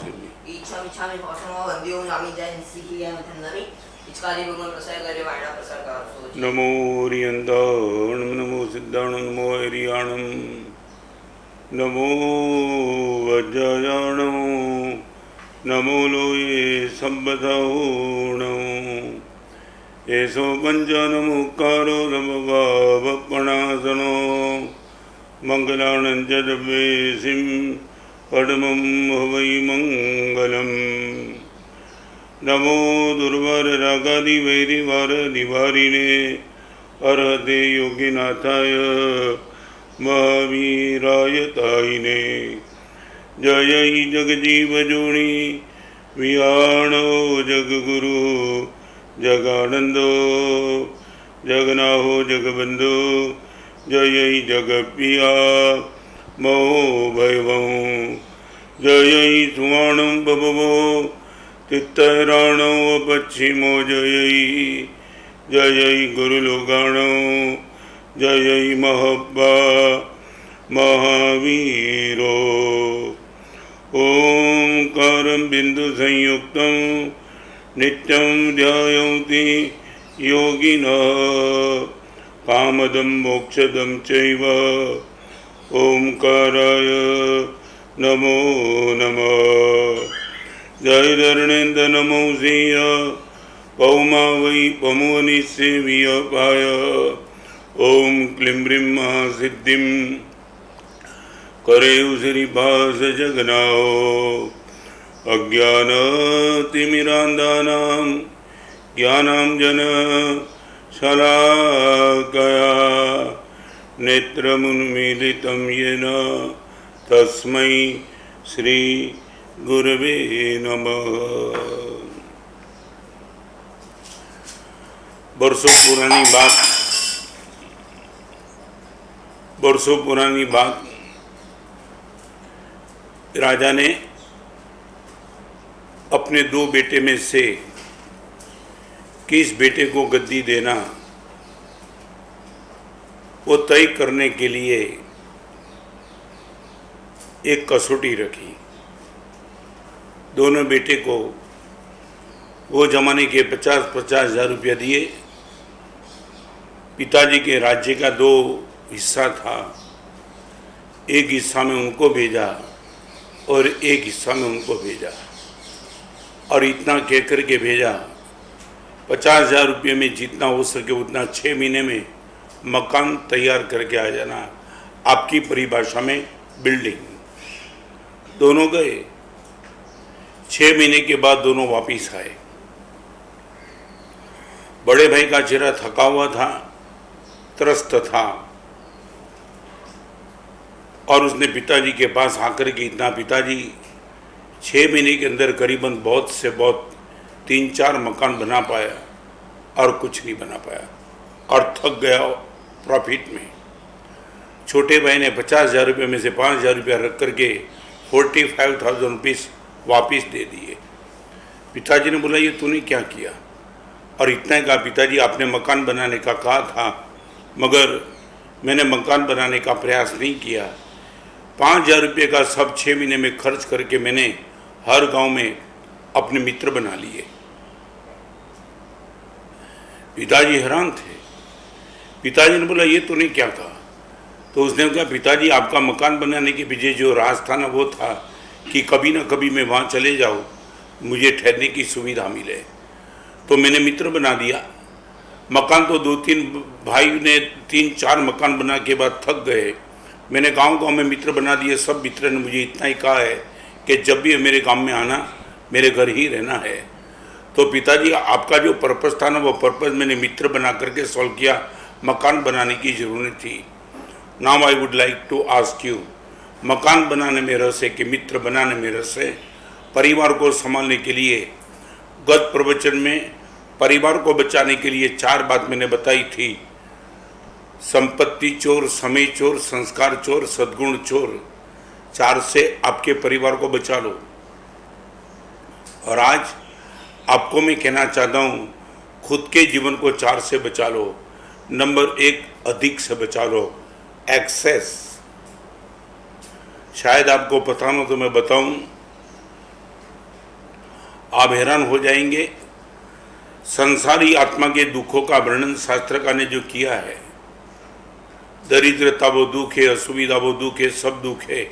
Semi 이참이 벗어나 원디온 아미자인 시기야 텐나미 이까지 부분 प्रसार वाणा प्रसार का सोच नमो रियंदाणम नमो सिद्धाणम नमो एरियाणम नमो वज्रयाणम नमो लोये संबधाणम एसो पंचनमुकारो नमगावपणासनो मंगलानंजदवे सिम पद्मं हवै मंगलम नमो दुर्वार रागादि वैरिवार निवारिणे अर्हते योगिनाथाय महावीराय तायिने जय जगजीव जोनि विहाणो जगगुरु जगानंदो जगनाहो जगबंधो जय जगप्रिया महो भैवं जय सुवाणं बभवो तित्तराणो पश्चिमो जय गुरुलोगाणो जय महब्बा महावीरो ओंकारं बिंदु संयुक्तं नित्यं ध्यायन्ति योगिनः कामदं मोक्षदं चैव ओंकाराय नमो नमः जय धरणेन्द्र नमो सिंह पौमा वै पमुवनिसेविय पाय ओम क्लीं ब्रीं महासिद्धिं करेउ श्रीभास जगनाओ अज्ञानतिमिरान्धानां ज्ञानाञ्जन शलाकया नेत्रमुन्मीलितं येन तस्मै श्री गुरवे नमः। बरसों पुरानी बात राजा ने अपने दो बेटे में से किस बेटे को गद्दी देना वो तय करने के लिए एक कसौटी रखी। दोनों बेटे को वो जमाने के 50-50 हज़ार रुपया दिए। पिताजी के राज्य का 2 हिस्सा था, एक हिस्सा में उनको भेजा और एक हिस्सा में उनको भेजा और इतना कह कर के भेजा 50,000 रुपये में जितना हो सके उतना 6 महीने में मकान तैयार करके आ जाना, आपकी परिभाषा में बिल्डिंग। दोनों गए, 6 महीने के बाद दोनों वापिस आए। बड़े भाई का चेहरा थका हुआ था, त्रस्त था और उसने पिताजी के पास आकर के इतना, पिताजी 6 महीने के अंदर करीबन बहुत से बहुत 3-4 मकान बना पाया और कुछ नहीं बना पाया और थक गया प्रॉफिट में। छोटे भाई ने 50,000 रुपये में से 5,000 रुपया रख करके 45,000 रुपीज़ वापिस दे दिए। पिताजी ने बोला ये तूने क्या किया? और इतना ही कहा, पिताजी आपने मकान बनाने का कहा था मगर मैंने मकान बनाने का प्रयास नहीं किया। 5,000 रुपये का सब 6 महीने में खर्च करके मैंने हर गांव में अपने मित्र बना लिए। पिताजी हैरान थे। पिताजी ने बोला ये तूने क्या कहा? तो उसने कहा पिताजी आपका मकान बनाने के पीछे जो राज था ना वो था कि कभी ना कभी मैं वहाँ चले जाऊँ, मुझे ठहरने की सुविधा मिले। तो मैंने मित्र बना दिया। मकान तो 2-3 भाई ने 3-4 मकान बना के बाद थक गए। मैंने गांव-गांव में मित्र बना दिए। सब मित्र ने मुझे इतना ही कहा है कि जब भी मेरे गांव में आना, मेरे घर ही रहना है। तो पिताजी आपका जो पर्पस था ना वो पर्पस मैंने मित्र बना करके सॉल्व किया, मकान बनाने की ज़रूरत थी। Now I would like to ask you, मकान बनाने में रस है कि मित्र बनाने में रस है? परिवार को संभालने के लिए गत प्रवचन में परिवार को बचाने के लिए 4 बात मैंने बताई थी। संपत्ति चोर, समय चोर, संस्कार चोर, सद्गुण चोर। 4 से आपके परिवार को बचा लो। और आज आपको मैं कहना चाहता हूँ, खुद के जीवन को 4 से बचा लो। नंबर 1, अधिक से बचा लो, एक्सेस। शायद आपको पता ना तो मैं बताऊं, आप हैरान हो जाएंगे। संसारी आत्मा के दुखों का वर्णन शास्त्रकार ने जो किया है, दरिद्रता वो दुख है, असुविधा वो दुख है, सब दुख है,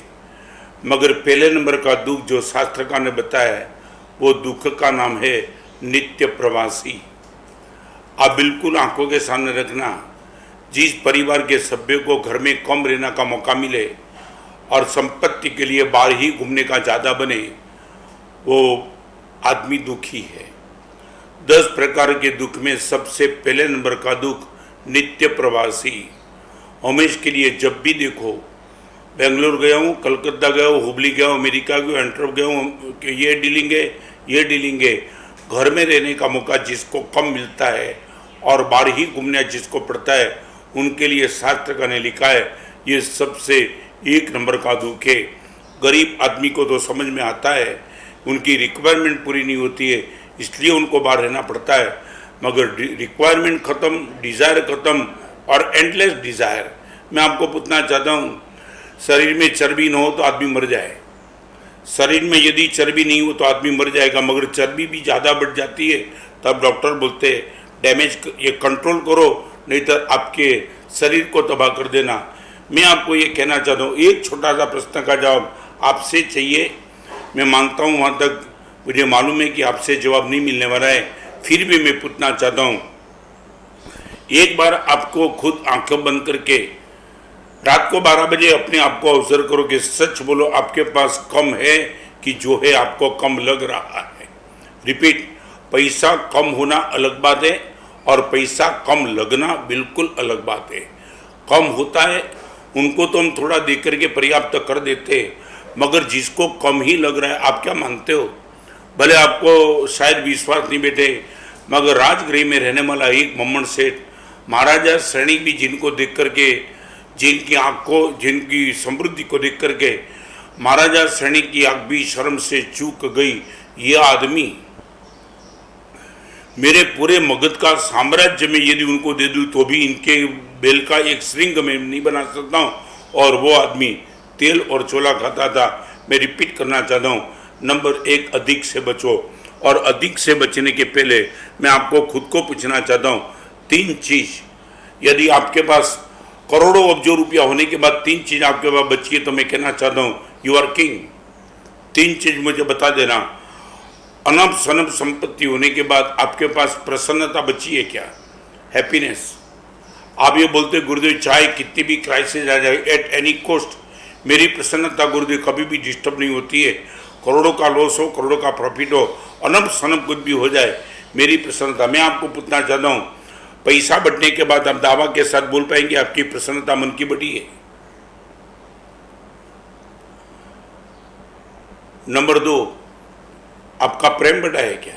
मगर पहले नंबर का दुख जो शास्त्रकार ने बताया है वो दुख का नाम है नित्य प्रवासी। आप बिल्कुल आंखों के सामने रखना, जिस परिवार के सभ्य को घर में कम रहने का मौका मिले और संपत्ति के लिए बाहर ही घूमने का ज़्यादा बने, वो आदमी दुखी है। 10 प्रकार के दुख में सबसे पहले नंबर का दुख नित्य प्रवासी। हमेश के लिए जब भी देखो, बेंगलोर गया हूँ, कलकत्ता गया हूँ, हुबली गया हूँ, अमेरिका गया हूँ, एंट्रप गया हूँ, ये डीलिंग है। घर में रहने का मौका जिसको कम मिलता है और बाहर ही घूमने जिसको पड़ता है, उनके लिए शास्त्रकार ने लिखा है ये सबसे 1 नंबर का दुख है। गरीब आदमी को तो समझ में आता है, उनकी रिक्वायरमेंट पूरी नहीं होती है इसलिए उनको बाहर रहना पड़ता है, मगर रिक्वायरमेंट ख़त्म, डिज़ायर ख़त्म और एंडलेस डिज़ायर। मैं आपको पूछना चाहता हूँ, शरीर में चर्बी न हो तो आदमी मर जाए, शरीर में यदि चर्बी नहीं हो तो आदमी मर जाएगा, मगर चर्बी भी ज़्यादा बढ़ जाती है तब डॉक्टर बोलते हैं डैमेज ये कंट्रोल करो, नहीं तो आपके शरीर को तबाह कर देना। मैं आपको ये कहना चाहता हूँ, एक छोटा सा प्रश्न का जवाब आपसे चाहिए। मैं मानता हूँ वहाँ तक मुझे मालूम है कि आपसे जवाब नहीं मिलने वाला है, फिर भी मैं पूछना चाहता हूँ। एक बार आपको खुद आंखें बंद करके रात को 12 बजे अपने आप को अवसर करो कि सच बोलो, आपके पास कम है कि जो है आपको कम लग रहा है। रिपीट, पैसा कम होना अलग बात है और पैसा कम लगना बिल्कुल अलग बात है। कम होता है उनको तो हम थोड़ा देख करके पर्याप्त कर देते हैं, मगर जिसको कम ही लग रहा है, आप क्या मानते हो? भले आपको शायद विश्वास नहीं बैठे, मगर राजगृह में रहने वाला एक मम्मन सेठ महाराजा श्रेणी भी जिनको देख करके, जिनकी आँख को, जिनकी समृद्धि को देख करके महाराजा श्रेणी की आँख भी शर्म से चूक गई। ये आदमी मेरे पूरे मगध का साम्राज्य में यदि उनको दे दूँ तो भी इनके बेल का एक श्रृंग में नहीं बना सकता हूँ। और वो आदमी तेल और चोला खाता था। मैं रिपीट करना चाहता हूँ, नंबर 1, अधिक से बचो। और अधिक से बचने के पहले मैं आपको खुद को पूछना चाहता हूँ 3 चीज़, यदि आपके पास करोड़ों अब्जों रुपया होने के बाद 3 चीज़ आपके पास बची है तो मैं कहना चाहता हूँ यू आर किंग। 3 चीज़ मुझे बता देना। अनब सनब संपत्ति होने के बाद आपके पास प्रसन्नता बची है क्या? हैप्पीनेस। आप ये बोलते गुरुदेव चाहे कितनी भी क्राइसिस आ जाए, एट एनी कॉस्ट मेरी प्रसन्नता गुरुदेव कभी भी डिस्टर्ब नहीं होती है। करोड़ों का लॉस हो, करोड़ों का प्रॉफिट हो, अनब सनब कुछ भी हो जाए, मेरी प्रसन्नता। मैं आपको पूछना चाहता हूँ, पैसा बढ़ने के बाद आप दावा के साथ बोल पाएंगे आपकी प्रसन्नता मन की बढ़ी है? नंबर 2, आपका प्रेम बढ़ा है क्या?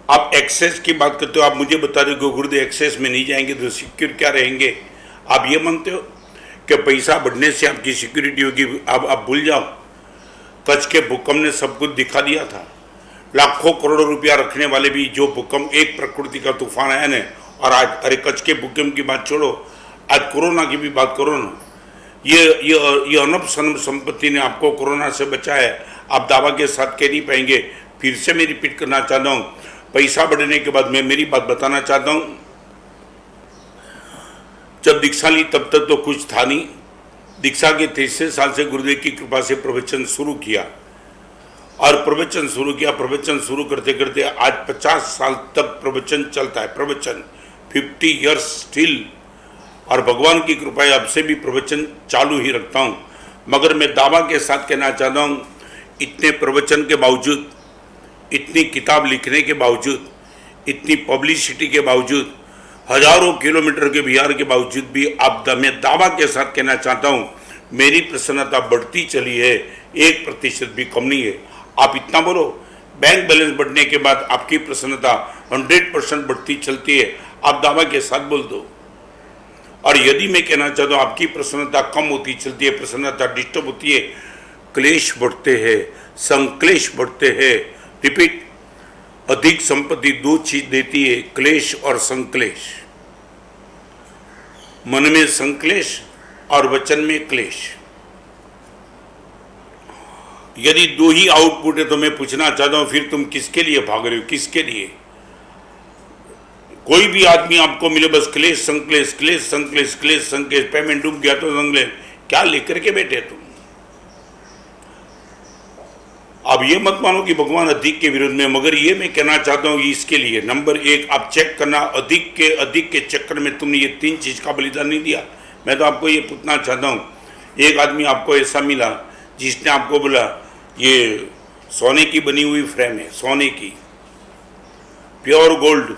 आप एक्सेस की बात करते हो, आप मुझे बता दो गुरुदेव एक्सेस में नहीं जाएंगे तो सिक्योर क्या रहेंगे? आप ये मानते हो कि पैसा बढ़ने से आपकी सिक्योरिटी होगी? आप भूल जाओ, कच्छ के भूकंप ने सब कुछ दिखा दिया था। लाखों करोड़ों रुपया रखने वाले भी जो भूकंप, एक प्रकृति का तूफान आया ना, और आज अरे कच्छ के भूकंप की बात छोड़ो, आज कोरोना की भी बात करो ना। ये अनब सनब संपत्ति ने आपको कोरोना से बचाया है, आप दावा के साथ कह नहीं पाएंगे। फिर से मैं रिपीट करना चाहता हूँ, पैसा बढ़ने के बाद मैं मेरी बात बताना चाहता हूँ। जब दीक्षा ली तब तक तो कुछ था नहीं। दीक्षा के 33 साल से गुरुदेव की कृपा से प्रवचन शुरू किया और प्रवचन शुरू करते करते आज 50 साल तक प्रवचन चलता है। प्रवचन 50 इयर्स स्टिल, और भगवान की कृपा अब से भी प्रवचन चालू ही रखता हूँ। मगर मैं दावा के साथ कहना चाहता हूँ, इतने प्रवचन के बावजूद, इतनी किताब लिखने के बावजूद, इतनी पब्लिसिटी के बावजूद, हजारों किलोमीटर के बिहार के बावजूद भी मैं दावा के साथ कहना चाहता हूँ मेरी प्रसन्नता बढ़ती चली है, 1% भी कम नहीं है। आप इतना बोलो, बैंक बैलेंस बढ़ने के बाद आपकी प्रसन्नता 100% बढ़ती चलती है, आप दावा के साथ बोल दो। और यदि मैं कहना चाहता हूँ आपकी प्रसन्नता कम होती चलती है, प्रसन्नता डिस्टर्ब होती है, क्लेश बढ़ते हैं, संक्लेश बढ़ते हैं। रिपीट, अधिक संपत्ति 2 चीज देती है, क्लेश और संक्लेश। मन में संक्लेश और वचन में क्लेश। यदि दो ही आउटपुट है तो मैं पूछना चाहता हूं फिर तुम किसके लिए भाग रहे हो, किसके लिए? कोई भी आदमी आपको मिले बस क्लेश संक्लेश, क्लेश संक्लेश, क्लेश संक्लेश, पेमेंट डूब गया तो संक्लेश, क्या लेकर के बैठे तुम? अब ये मत मानो कि भगवान अधिक के विरुद्ध में, मगर ये मैं कहना चाहता हूं कि इसके लिए नंबर एक आप चेक करना, अधिक के चक्कर में तुमने ये 3 चीज का बलिदान नहीं दिया। मैं तो आपको ये पूछना चाहता हूं, एक आदमी आपको ऐसा मिला जिसने आपको बोला ये सोने की बनी हुई फ्रेम है, सोने की प्योर गोल्ड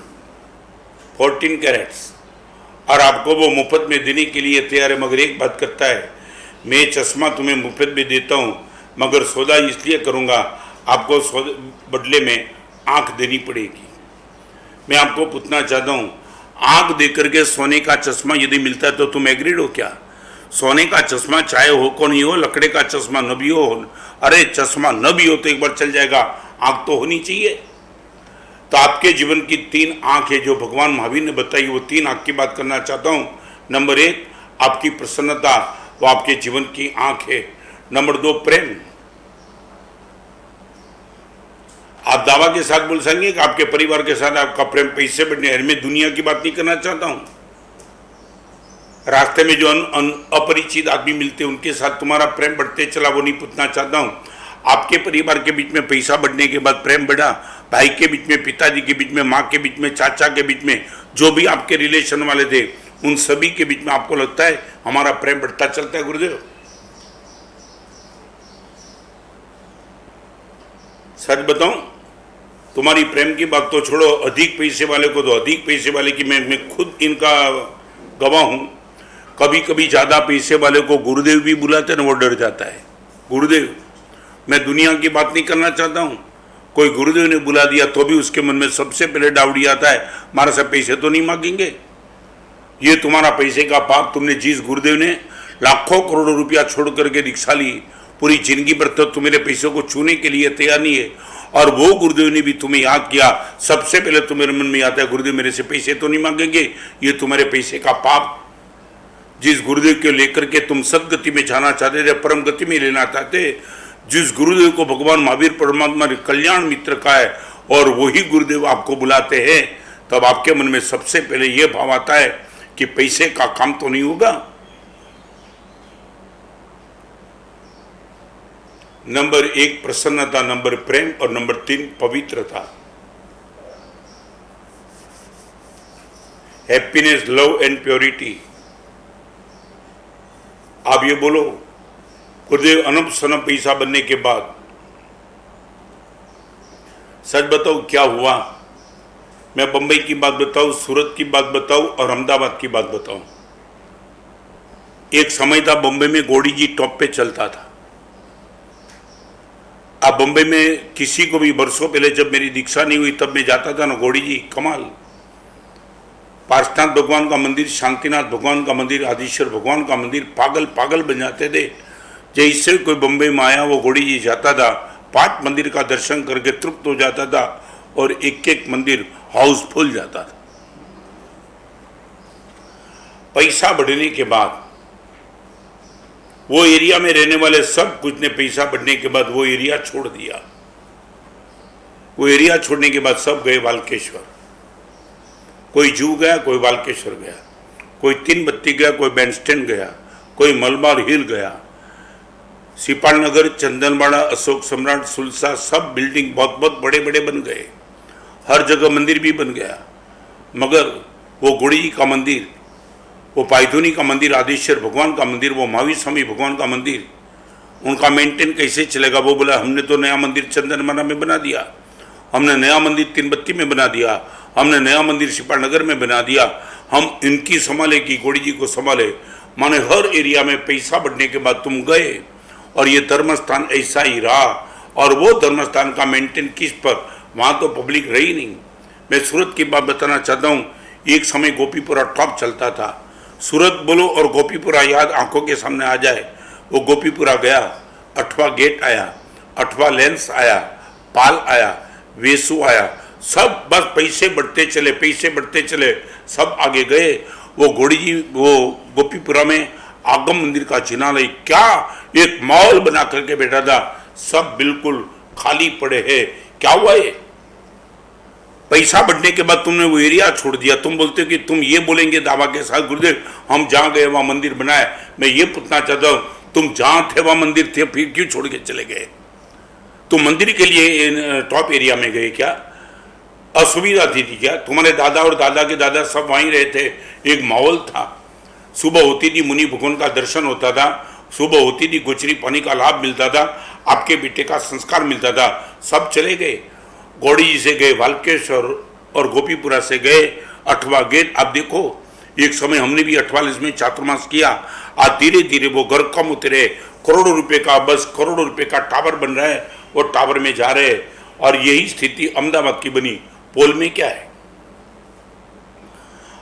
14 कैरेट्स, और आपको वो मुफ्त में देने के लिए तैयार है, मगर एक बात करता है, मैं चश्मा तुम्हें मुफ्त में देता हूं मगर सौदा इसलिए करूंगा आपको बदले में आंख देनी पड़ेगी। मैं आपको पूछना चाहता हूं, आंख देकर के सोने का चश्मा यदि मिलता है तो तुम एग्रीड हो क्या? सोने का चश्मा चाहे हो को नहीं हो, लकड़े का चश्मा न भी हो, अरे चश्मा न भी हो तो एक बार चल जाएगा, आंख तो होनी चाहिए। तो आपके जीवन की 3 आंख है जो भगवान महावीर ने बताई, वो 3 आंख की बात करना चाहता हूं। नंबर 1 आपकी प्रसन्नता, वो आपके जीवन की आंख है। नंबर 2 प्रेम। आप दावा के साथ बोल सकेंगे कि आपके परिवार के साथ आपका प्रेम पैसे बढ़ने, मैं दुनिया की बात नहीं करना चाहता हूं। रास्ते में जो अपरिचित आदमी मिलते हैं उनके साथ तुम्हारा प्रेम बढ़ते चला, वो नहीं पूछना चाहता हूं। आपके परिवार के बीच में पैसा बढ़ने के बाद प्रेम बढ़ा, भाई के बीच में, पिताजी के बीच में, माँ के बीच में, चाचा के बीच में, जो भी आपके रिलेशन वाले थे उन सभी के बीच में आपको लगता है हमारा प्रेम बढ़ता चलता है? गुरुदेव सच बताऊं, तुम्हारी प्रेम की बात तो छोड़ो, अधिक पैसे वाले को तो अधिक पैसे वाले की मैं खुद इनका गवाह हूं। कभी कभी ज्यादा पैसे वाले को गुरुदेव भी बुलाते ना, वो डर जाता है। गुरुदेव, मैं दुनिया की बात नहीं करना चाहता हूं, कोई गुरुदेव ने बुला दिया तो भी उसके मन में सबसे पहले डाउट आता है हमारा सब पैसे तो नहीं मांगेंगे। ये तुम्हारा पैसे का पाप, तुमने जिस गुरुदेव ने लाखों करोड़ों रुपया छोड़ करके दीक्षा ली, पूरी जिंदगी भर तो तुम्हारे पैसों को छूने के लिए तैयार नहीं है, और वो गुरुदेव ने भी तुम्हें याद किया, सबसे पहले तुम्हारे मन में आता है गुरुदेव मेरे से पैसे तो नहीं मांगेंगे। ये तुम्हारे पैसे का पाप, जिस गुरुदेव को लेकर के तुम सदगति में जाना चाहते थे, परम गति में लेना चाहते, जिस गुरुदेव को भगवान महावीर परमात्मा ने कल्याण मित्र का है, और वही गुरुदेव आपको बुलाते हैं, तब आपके मन में सबसे पहले यह भाव आता है कि पैसे का काम तो नहीं होगा। नंबर 1 प्रसन्नता, नंबर प्रेम, और नंबर 3 पवित्रता। Happiness, love and purity. आप ये बोलो गुरुदेव अनब सनब पैसा बनने के बाद सच बताओ क्या हुआ? मैं बंबई की बात बताऊं, सूरत की बात बताऊं और अहमदाबाद की बात बताऊं। एक समय था बंबई में गौड़ी जी टॉप पे चलता था। अब बंबई में किसी को भी वर्षों पहले जब मेरी दीक्षा नहीं हुई तब मैं जाता था ना, गौड़ी जी कमाल, पार्श्वनाथ भगवान का मंदिर, शांतिनाथ भगवान का मंदिर, आदिश्वर भगवान का मंदिर, पागल पागल बन जाते थे। जैसे कोई बंबई में आया वो गौड़ी जी जाता था, 5 मंदिर का दर्शन करके तृप्त हो जाता था, और एक एक मंदिर हाउसफुल जाता था। पैसा बढ़ने के बाद वो एरिया में रहने वाले सब कुछ ने पैसा बढ़ने के बाद वो एरिया छोड़ दिया। वो एरिया छोड़ने के बाद सब गए बालकेश्वर, कोई जू गया, कोई बालकेश्वर गया, कोई 3 बत्ती गया, कोई बैंडस्टैंड गया, कोई मलबार हिल गया, सिपाल नगर, चंदनवाड़ा, अशोक सम्राट, सुलसा, सब बिल्डिंग बहुत बहुत बड़े बड़े बन गए, हर जगह मंदिर भी बन गया। मगर वो गुड़ी जी का मंदिर, वो पायथुनी का मंदिर, आदिश्वर भगवान का मंदिर, वो महावीर स्वामी भगवान का मंदिर, उनका मेंटेन कैसे चलेगा? वो बोला हमने तो नया मंदिर चंदनवाड़ा में बना दिया, हमने नया मंदिर 3 बत्ती में बना दिया, हमने नया मंदिर सिपाल नगर में बना दिया, हम इनकी संभाले की गौड़ी जी को संभाले। माने हर एरिया में पैसा बढ़ने के बाद तुम गए, और ये धर्मस्थान ऐसा ही रहा। और वो धर्मस्थान का मेंटेन किस पर? वहाँ तो पब्लिक रही नहीं। मैं सूरत की बात बताना चाहता हूँ। एक समय गोपीपुरा टॉप चलता था। सूरत बोलो और गोपीपुरा याद आंखों के सामने आ जाए। वो गोपीपुरा गया, 8वां गेट आया, 8वां लेंस आया, पाल आया, वेसु आया, सब बस पैसे बढ़ते चले, पैसे बढ़ते चले, सब आगे गए। वो गौड़ी जी वो गोपीपुरा में आगम मंदिर का जिनालय क्या एक मॉल बना करके बैठा था। सब बिल्कुल खाली पड़े हैं। क्या हुआ ये? पैसा बढ़ने के बाद तुमने वो एरिया छोड़ दिया। तुम बोलते हो कि तुम ये बोलेंगे दावा के साथ, गुरुदेव हम जहां गए वहां मंदिर बनाए। मैं ये पूछना चाहता हूं, तुम जहां थे वहां मंदिर थे, फिर क्यों छोड़ के चले गए? तुम मंदिर के लिए टॉप एरिया में गए क्या? असुविधा थी क्या? तुम्हारे दादा और दादा के दादा सब वहीं रहे थे, एक माहौल था। सुबह होती थी मुनि भगवान का दर्शन होता था, सुबह होती थी गुचरी पानी का लाभ मिलता था, आपके बेटे का संस्कार मिलता था। सब चले गए, गौड़ी जी से गए, वाल्केश्वर और गोपीपुरा से गए, 8वां गेट। आप देखो, एक समय हमने भी 48 में चातुर्मास किया। आज धीरे धीरे वो घर कम उतरे, करोड़ों रुपए का, बस करोड़ों रुपए का टावर बन रहा है, वो टावर में जा रहे हैं। और यही स्थिति अहमदाबाद की बनी। पोल में क्या है?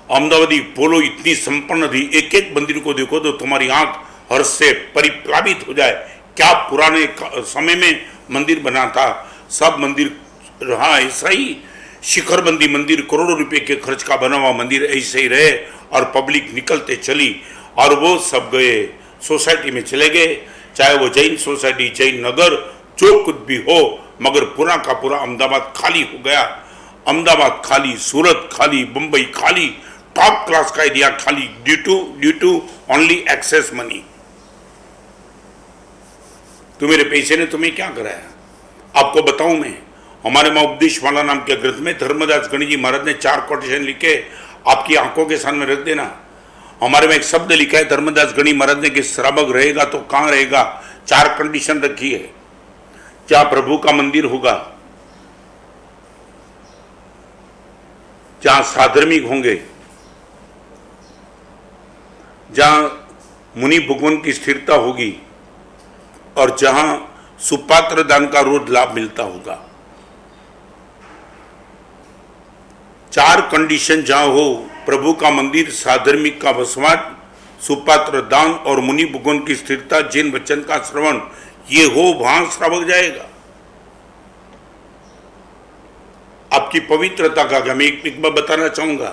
अहमदाबादी पोलो इतनी संपन्न थी, एक एक मंदिर को देखो तो तुम्हारी आंख हर्ष से परिप्लावित हो जाए। क्या पुराने समय में मंदिर बना था, सब मंदिर रहा ऐसा ही। शिखरबंदी मंदिर, करोड़ों रुपए के खर्च का बना हुआ मंदिर ऐसे ही रहे, और पब्लिक निकलते चली। और वो सब गए सोसाइटी में चले गए, चाहे वो जैन सोसाइटी, जैन नगर, जो कुछ भी हो, मगर पूरा का पूरा अहमदाबाद खाली हो गया। अहमदाबाद खाली, सूरत खाली, मुंबई खाली, टॉप क्लास का एरिया खाली, due to only excess money. तो मेरे पैसे ने तुम्हें क्या कराया? आपको बताऊं मैं, हमारे मां उपदेशमाला नाम के ग्रंथ में धर्मदास गणि जी महाराज ने 4 कोटेशन लिखे, आपकी आंखों के सामने रख देना। हमारे में एक शब्द लिखा है धर्मदास गणि महाराज ने कि श्रावक रहेगा तो कहां रहेगा। 4 कंडीशन रखी है। जहां प्रभु का मंदिर होगा, जहां साधर्मिक होंगे, जहां मुनि भगवान की स्थिरता होगी, और जहां सुपात्र दान का रोज लाभ मिलता होगा। 4 कंडीशन जहां हो, प्रभु का मंदिर, साधर्मिक का वसवाट, सुपात्र दान और मुनि भगवान की स्थिरता, जिन वचन का श्रवण, ये हो, वहां श्रावक जाएगा। आपकी पवित्रता का मैं एक बार बताना चाहूंगा।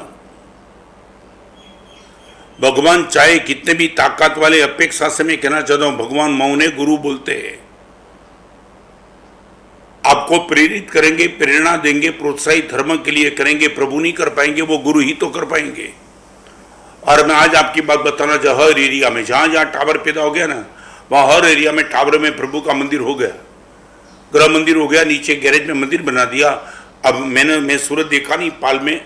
भगवान चाहे कितने भी ताकत वाले, अपेक्षा से मैं कहना चाहता हूं, भगवान मौने गुरु बोलते हैं। आपको प्रेरित करेंगे, प्रेरणा देंगे, प्रोत्साहित धर्म के लिए करेंगे, प्रभु नहीं कर पाएंगे, वो गुरु ही तो कर पाएंगे। और मैं आज आपकी बात बताना चाहता हूं, हर एरिया में जहां जहां टावर पैदा हो गया ना, वहां हर एरिया में टावर में प्रभु का मंदिर हो गया, गृह मंदिर हो गया, नीचे गैरेज में मंदिर बना दिया। अब मैं सूरत देखा नहीं पाल में,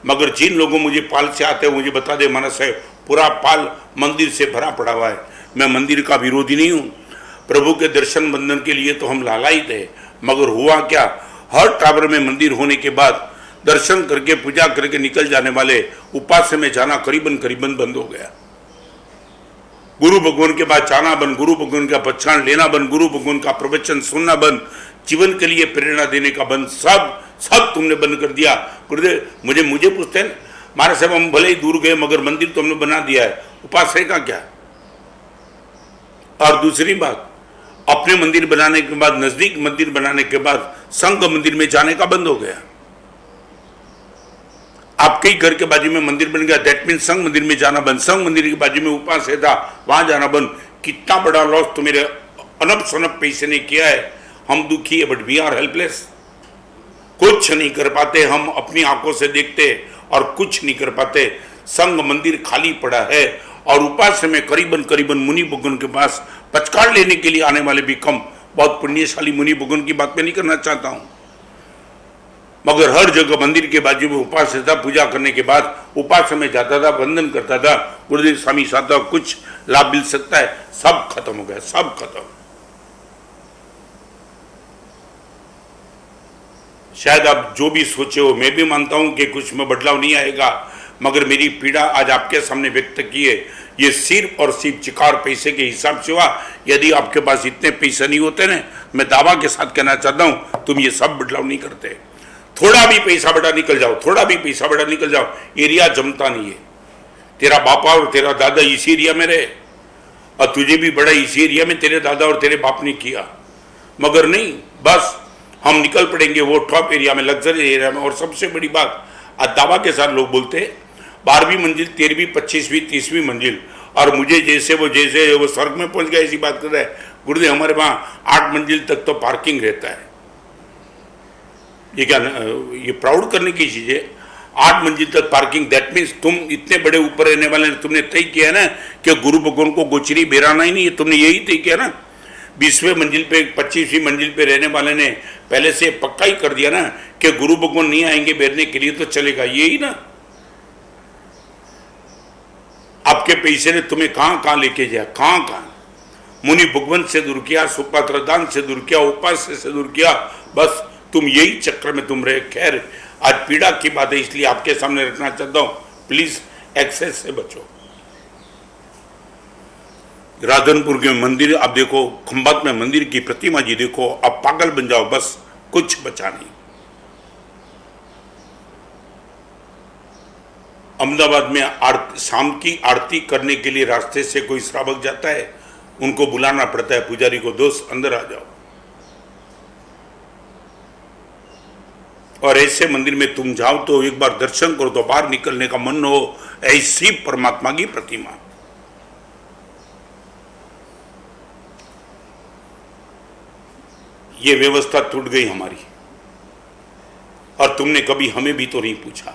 मगर जिन लोगों मुझे पाल से आते हैं मुझे बता दे, मानस है पूरा पाल मंदिर से भरा पड़ा हुआ है। मैं मंदिर का विरोधी नहीं हूँ, प्रभु के दर्शन बंधन के लिए तो हम लालायित थे, मगर हुआ क्या, हर टावर में मंदिर होने के बाद दर्शन करके पूजा करके निकल जाने वाले उपास्य में जाना करीबन बंद हो गया। गुरु भगवान के बाद जाना बंद, गुरु भगवान का पहचान लेना बंद, गुरु भगवान का प्रवचन सुनना बंद, जीवन के लिए प्रेरणा देने का बंद, सब तुमने बंद कर दिया। गुरुदेव मुझे पूछते हैं, हमारे साहब हम भले ही दूर गए मगर मंदिर तो हमने बना दिया है, उपास्य का क्या? और दूसरी बात, अपने मंदिर बनाने के बाद, नजदीक मंदिर बनाने के बाद संघ मंदिर में जाने का बंद हो गया। आपके ही घर के बाजू में मंदिर बन गया, दैट मीन संघ मंदिर में जाना बंद, संघ मंदिर के बाजू में उपास्य था, वहां जाना बंद। कितना बड़ा लॉस तो मेरे अनब सनब पैसे ने किया है। हम दुखी है, बट वी आर हेल्पलेस। कुछ नहीं कर पाते, हम अपनी आंखों से देखते और कुछ नहीं कर पाते। संघ मंदिर खाली पड़ा है, और उपास्य में करीबन मुनि भगवान के पास पचकार लेने के लिए आने वाले भी कम। बहुत पुण्यशाली मुनि भगवान की बात मैं नहीं करना चाहता हूं, मगर हर जगह मंदिर के बाजू में उपास्य था। पूजा करने के बाद उपास्य में जाता था, वंदन करता था, गुरुदेव स्वामी साहब कुछ लाभ मिल सकता है, सब खत्म हो गया, सब खत्म। शायद आप जो भी सोचे हो, मैं भी मानता हूं कि कुछ में बदलाव नहीं आएगा, मगर मेरी पीड़ा आज आपके सामने व्यक्त की है। ये सिर्फ और सिर्फ चिकार पैसे के हिसाब से हुआ। यदि आपके पास इतने पैसे नहीं होते ना, मैं दावा के साथ कहना चाहता हूं, तुम ये सब बदलाव नहीं करते। थोड़ा भी पैसा बड़ा निकल जाओ, थोड़ा भी पैसा बड़ा निकल जाओ, एरिया जमता नहीं है। तेरा बापा और तेरा दादा इसी एरिया में रहे, और तुझे भी बड़ा इसी एरिया में तेरे दादा और तेरे बाप ने किया, मगर नहीं, बस हम निकल पड़ेंगे वो टॉप एरिया में, लग्जरी एरिया में। और सबसे बड़ी बात, आज दावा के साथ लोग बोलते हैं 12वीं मंजिल, 13वीं, 25वीं, 30वीं मंजिल, और मुझे जैसे वो स्वर्ग में पहुंच गया ऐसी बात कर रहा है। गुरुदेव हमारे वहाँ 8 मंजिल तक तो पार्किंग रहता है। ये क्या, ये प्राउड करने की चीज़ है। 8 मंजिल तक पार्किंग, दैट मीन्स तुम इतने बड़े ऊपर रहने वाले ने तुमने तय किया ना कि गुरु भगवान को गोचरी बेराना ही नहीं है, तुमने यही तय किया ना। 20वें मंजिल पे 25वीं मंजिल पे रहने वाले ने पहले से पक्का ही कर दिया ना कि गुरु भगवान नहीं आएंगे बैठने के लिए तो चलेगा, यही ना। आपके पैसे ने तुम्हें कहां कहां लेके जाया, कहां कहां। मुनि भगवंत से दूर किया, सुपात्रदान से दूर किया, उपास्य से दूर किया, बस तुम यही चक्र में तुम रहे। खैर आज पीड़ा की बात है इसलिए आपके सामने रखना चाहता हूं, प्लीज एक्सेस से बचो। राधनपुर के मंदिर आप देखो, खंभात में मंदिर की प्रतिमा जी देखो, आप पागल बन जाओ, बस कुछ बचा नहीं। अहमदाबाद में शाम की आरती करने के लिए रास्ते से कोई श्रावक जाता है, उनको बुलाना पड़ता है पुजारी को, दोस्त अंदर आ जाओ। और ऐसे मंदिर में तुम जाओ तो एक बार दर्शन करो तो बाहर निकलने का मन हो, ऐसी परमात्मा की प्रतिमा। ये व्यवस्था टूट गई हमारी, और तुमने कभी हमें भी तो नहीं पूछा।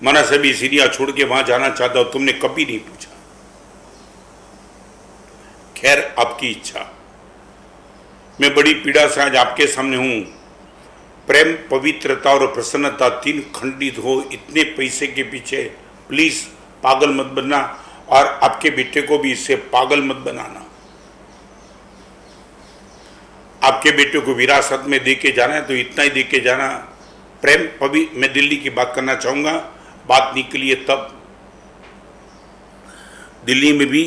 मना से भी सीरिया छोड़ के वहां जाना चाहता हो, तुमने कभी नहीं पूछा। खैर आपकी इच्छा। मैं बड़ी पीड़ा से आज आपके सामने हूं। प्रेम, पवित्रता और प्रसन्नता 3 खंडित हो इतने पैसे के पीछे, प्लीज पागल मत बनना, और आपके बेटे को भी इससे पागल मत बनाना। आपके बेटे को विरासत में दे के जाना है तो इतना ही दे के जाना। प्रेम मैं दिल्ली की बात करना चाहूंगा, बात निकली है तब। दिल्ली में भी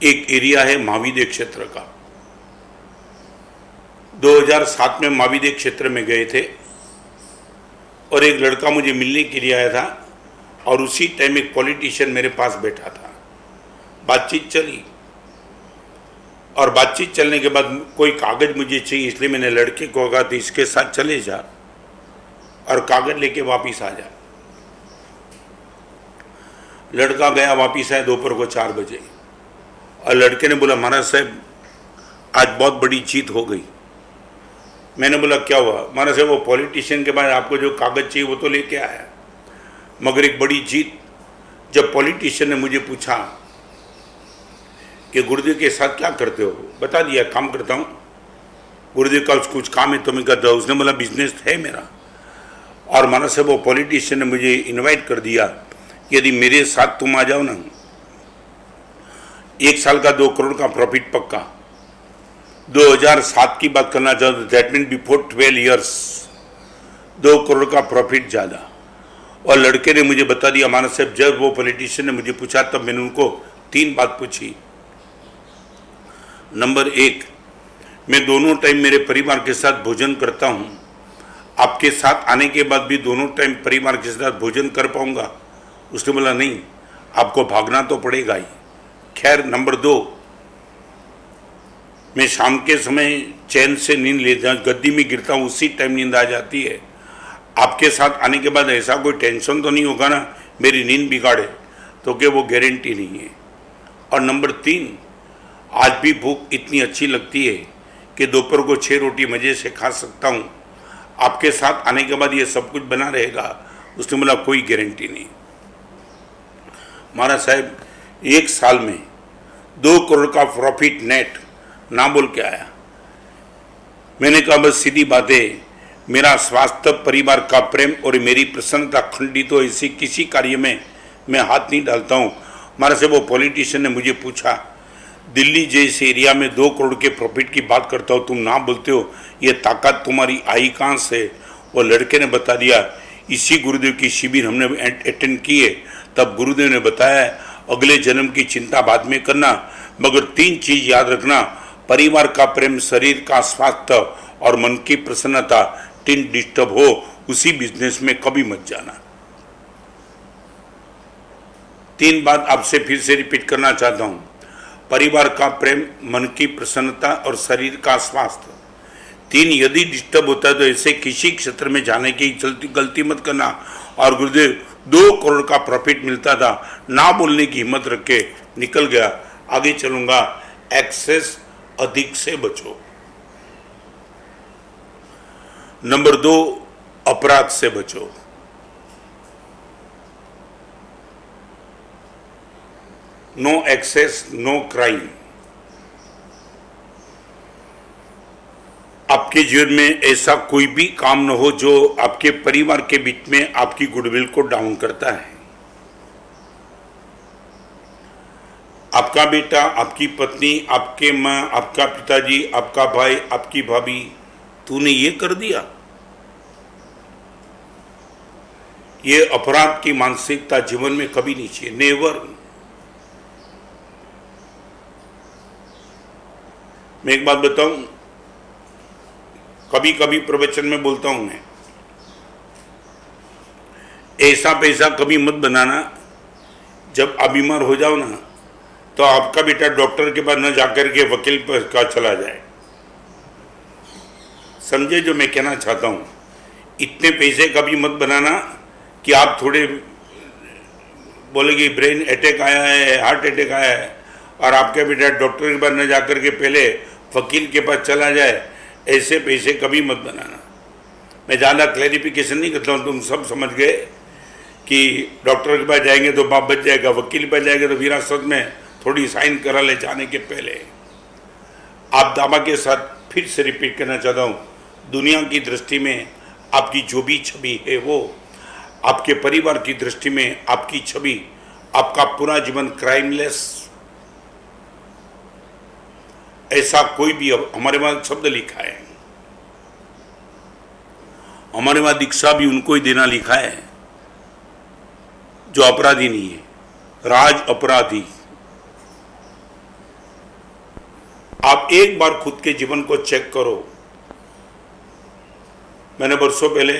एक एरिया है महाविद्य क्षेत्र का। 2007 में महाविद्य क्षेत्र में गए थे और एक लड़का मुझे मिलने के लिए आया था, और उसी टाइम एक पॉलिटिशियन मेरे पास बैठा था। बातचीत चली, और बातचीत चलने के बाद कोई कागज मुझे चाहिए, इसलिए मैंने लड़के को कहा था इसके साथ चले जा और कागज लेके वापिस आ जा। लड़का गया, वापिस आया दोपहर को 4 बजे, और लड़के ने बोला महाराज साहब आज बहुत बड़ी जीत हो गई। मैंने बोला क्या हुआ? महाराज साहब वो पॉलिटिशियन के बाद आपको जो कागज चाहिए वो तो लेके आया, मगर एक बड़ी जीत। जब पॉलिटिशियन ने मुझे पूछा कि गुरुदेव के साथ क्या करते हो, बता दिया काम करता हूँ। गुरुदेव का कुछ काम है तो मैं करता हूँ। उसने बोला बिजनेस है मेरा। और महाराज साहब वो पॉलिटिशियन ने मुझे इनवाइट कर दिया, यदि मेरे साथ तुम आ जाओ ना, 1 साल का 2 करोड़ का प्रॉफिट पक्का। 2007 की बात करना चाहूँ तो that mean before 12 years 2 crore का प्रॉफिट ज़्यादा। और लड़के ने मुझे बता दिया महाराज साहब, जब वो पॉलिटिशियन ने मुझे पूछा तब मैंने उनको 3 बात पूछी। नंबर 1, मैं दोनों टाइम मेरे परिवार के साथ भोजन करता हूँ, आपके साथ आने के बाद भी दोनों टाइम परिवार के साथ भोजन कर पाऊंगा? उसने बोला नहीं, आपको भागना तो पड़ेगा ही। खैर नंबर 2, मैं शाम के समय चैन से नींद लेता, गद्दी में गिरता हूँ उसी टाइम नींद आ जाती है। आपके साथ आने के बाद ऐसा कोई टेंशन तो नहीं होगा ना मेरी नींद बिगाड़े? तो क्या वो गारंटी नहीं है। और नंबर 3, आज भी भूख इतनी अच्छी लगती है कि दोपहर को 6 रोटी मज़े से खा सकता हूँ। आपके साथ आने के बाद ये सब कुछ बना रहेगा? उसने बोला कोई गारंटी नहीं। महाराज साहब 1 साल में 2 करोड़ का प्रॉफिट नेट ना बोल के आया। मैंने कहा बस सीधी बात है, मेरा स्वास्थ्य, परिवार का प्रेम और मेरी प्रसन्नता खंडित हो ऐसे किसी कार्य में मैं हाथ नहीं डालता हूँ। महाराज साहब वो पॉलिटिशियन ने मुझे पूछा, दिल्ली जैसे एरिया में 2 करोड़ के प्रॉफिट की बात करता हो, तुम ना बोलते हो, ये ताकत तुम्हारी आई कहाँ से? वो लड़के ने बता दिया, इसी गुरुदेव की शिविर हमने अटेंड की है, तब गुरुदेव ने बताया अगले जन्म की चिंता बाद में करना, मगर 3 चीज याद रखना, परिवार का प्रेम, शरीर का स्वास्थ्य और मन की प्रसन्नता 3 डिस्टर्ब हो उसी बिजनेस में कभी मत जाना। 3 बात आपसे फिर से रिपीट करना चाहता हूँ, परिवार का प्रेम, मन की प्रसन्नता और शरीर का स्वास्थ्य, 3 यदि डिस्टर्ब होता है तो ऐसे किसी क्षेत्र में जाने की गलती मत करना। और गुरुदेव 2 करोड़ का प्रॉफिट मिलता था, ना बोलने की हिम्मत रख के निकल गया। आगे चलूंगा, एक्सेस अधिक से बचो। नंबर 2, अपराध से बचो। No excess, no crime. आपके जीवन में ऐसा कोई भी काम न हो जो आपके परिवार के बीच में आपकी गुडविल को डाउन करता है। आपका बेटा, आपकी पत्नी, आपके माँ, आपका पिताजी, आपका भाई, आपकी भाभी, तूने ये कर दिया। ये अपराध की मानसिकता जीवन में कभी नहीं चाहिए, नेवर। मैं एक बात बताऊं, कभी कभी प्रवचन में बोलता हूं मैं, ऐसा पैसा कभी मत बनाना जब आप बीमार हो जाओ ना तो आपका बेटा डॉक्टर के पास न जाकर के वकील पर का चला जाए। समझे जो मैं कहना चाहता हूं? इतने पैसे कभी मत बनाना कि आप थोड़े बोलेगी ब्रेन अटैक आया है, हार्ट अटैक आया है, और आपका बेटा डॉक्टर के पास न जाकर के पहले वकील के पास चला जाए। ऐसे पैसे कभी मत बनाना। मैं ज़्यादा क्लैरिफिकेशन नहीं करता हूँ, तुम सब समझ गए कि डॉक्टर के पास जाएंगे तो बाप बच जाएगा, वकील के पास जाएंगे तो विरासत में थोड़ी साइन करा ले जाने के पहले। आप दावा के साथ फिर से रिपीट करना चाहता हूँ, दुनिया की दृष्टि में आपकी जो भी छवि है वो आपके परिवार की दृष्टि में आपकी छवि, आपका पूरा जीवन क्राइमलेस, ऐसा कोई भी। हमारे वहां शब्द लिखा है, हमारे वहां दीक्षा भी उनको ही देना लिखा है जो अपराधी नहीं है, राज अपराधी। आप एक बार खुद के जीवन को चेक करो। मैंने वर्षों पहले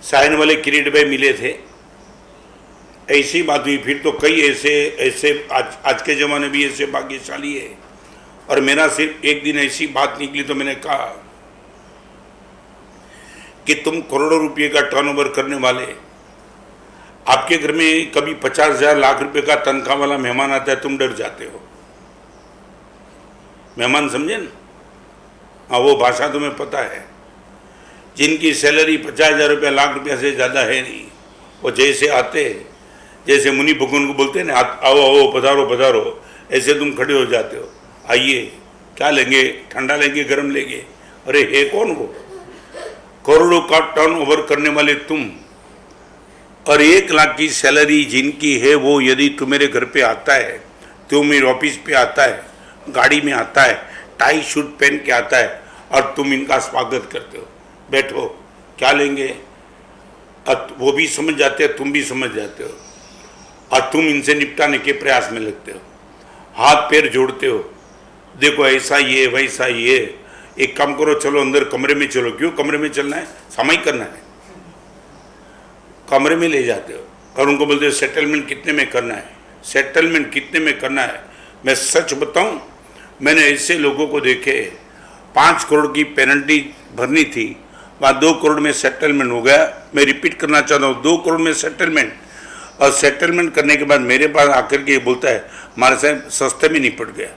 साइन वाले किरीट भाई मिले थे, ऐसी बात हुई। फिर तो कई ऐसे आज के ज़माने भी ऐसे भाग्यशाली है। और मेरा सिर्फ एक दिन ऐसी बात निकली तो मैंने कहा कि तुम करोड़ों रुपए का टर्नओवर करने वाले, आपके घर में कभी 50,000 लाख रुपए का तनख्वाह वाला मेहमान आता है, तुम डर जाते हो। मेहमान समझे ना? हाँ, वो भाषा तुम्हें पता है। जिनकी सैलरी 50,000 रुपया, लाख रुपया से ज़्यादा है नहीं, वो जैसे आते, जैसे मुनि भगवान को बोलते हैं ना, आओ आओ पधारो पधारो, ऐसे तुम खड़े हो जाते हो। आइए, क्या लेंगे? ठंडा लेंगे, गर्म लेंगे? अरे है कौन वो? करोड़ों का टर्नओवर करने वाले तुम, और 1 लाख की सैलरी जिनकी है वो यदि तुम्हारे घर पे आता है, तो मेरे ऑफिस पे आता है, गाड़ी में आता है, टाई शूट पहन के आता है, और तुम इनका स्वागत करते हो, बैठो क्या लेंगे? और वो भी समझ जाते हैं, तुम भी समझ जाते हो, और तुम इनसे निपटाने के प्रयास में लगते हो, हाथ पैर जोड़ते हो, देखो ऐसा ये वैसा ये। एक काम करो, चलो अंदर कमरे में चलो। क्यों कमरे में चलना है? सामायिक करना है। कमरे में ले जाते हो और उनको बोलते हो सेटलमेंट कितने में करना है, सेटलमेंट कितने में करना है। मैं सच बताऊं, मैंने ऐसे लोगों को देखे, 5 करोड़ की पेनल्टी भरनी थी, वहाँ 2 करोड़ में सेटलमेंट हो गया। मैं रिपीट करना चाहता हूँ, 2 करोड़ में सेटलमेंट। और सेटलमेंट करने के बाद मेरे पास आकर के बोलता है, हमारे साहब सस्ते में निपट गया।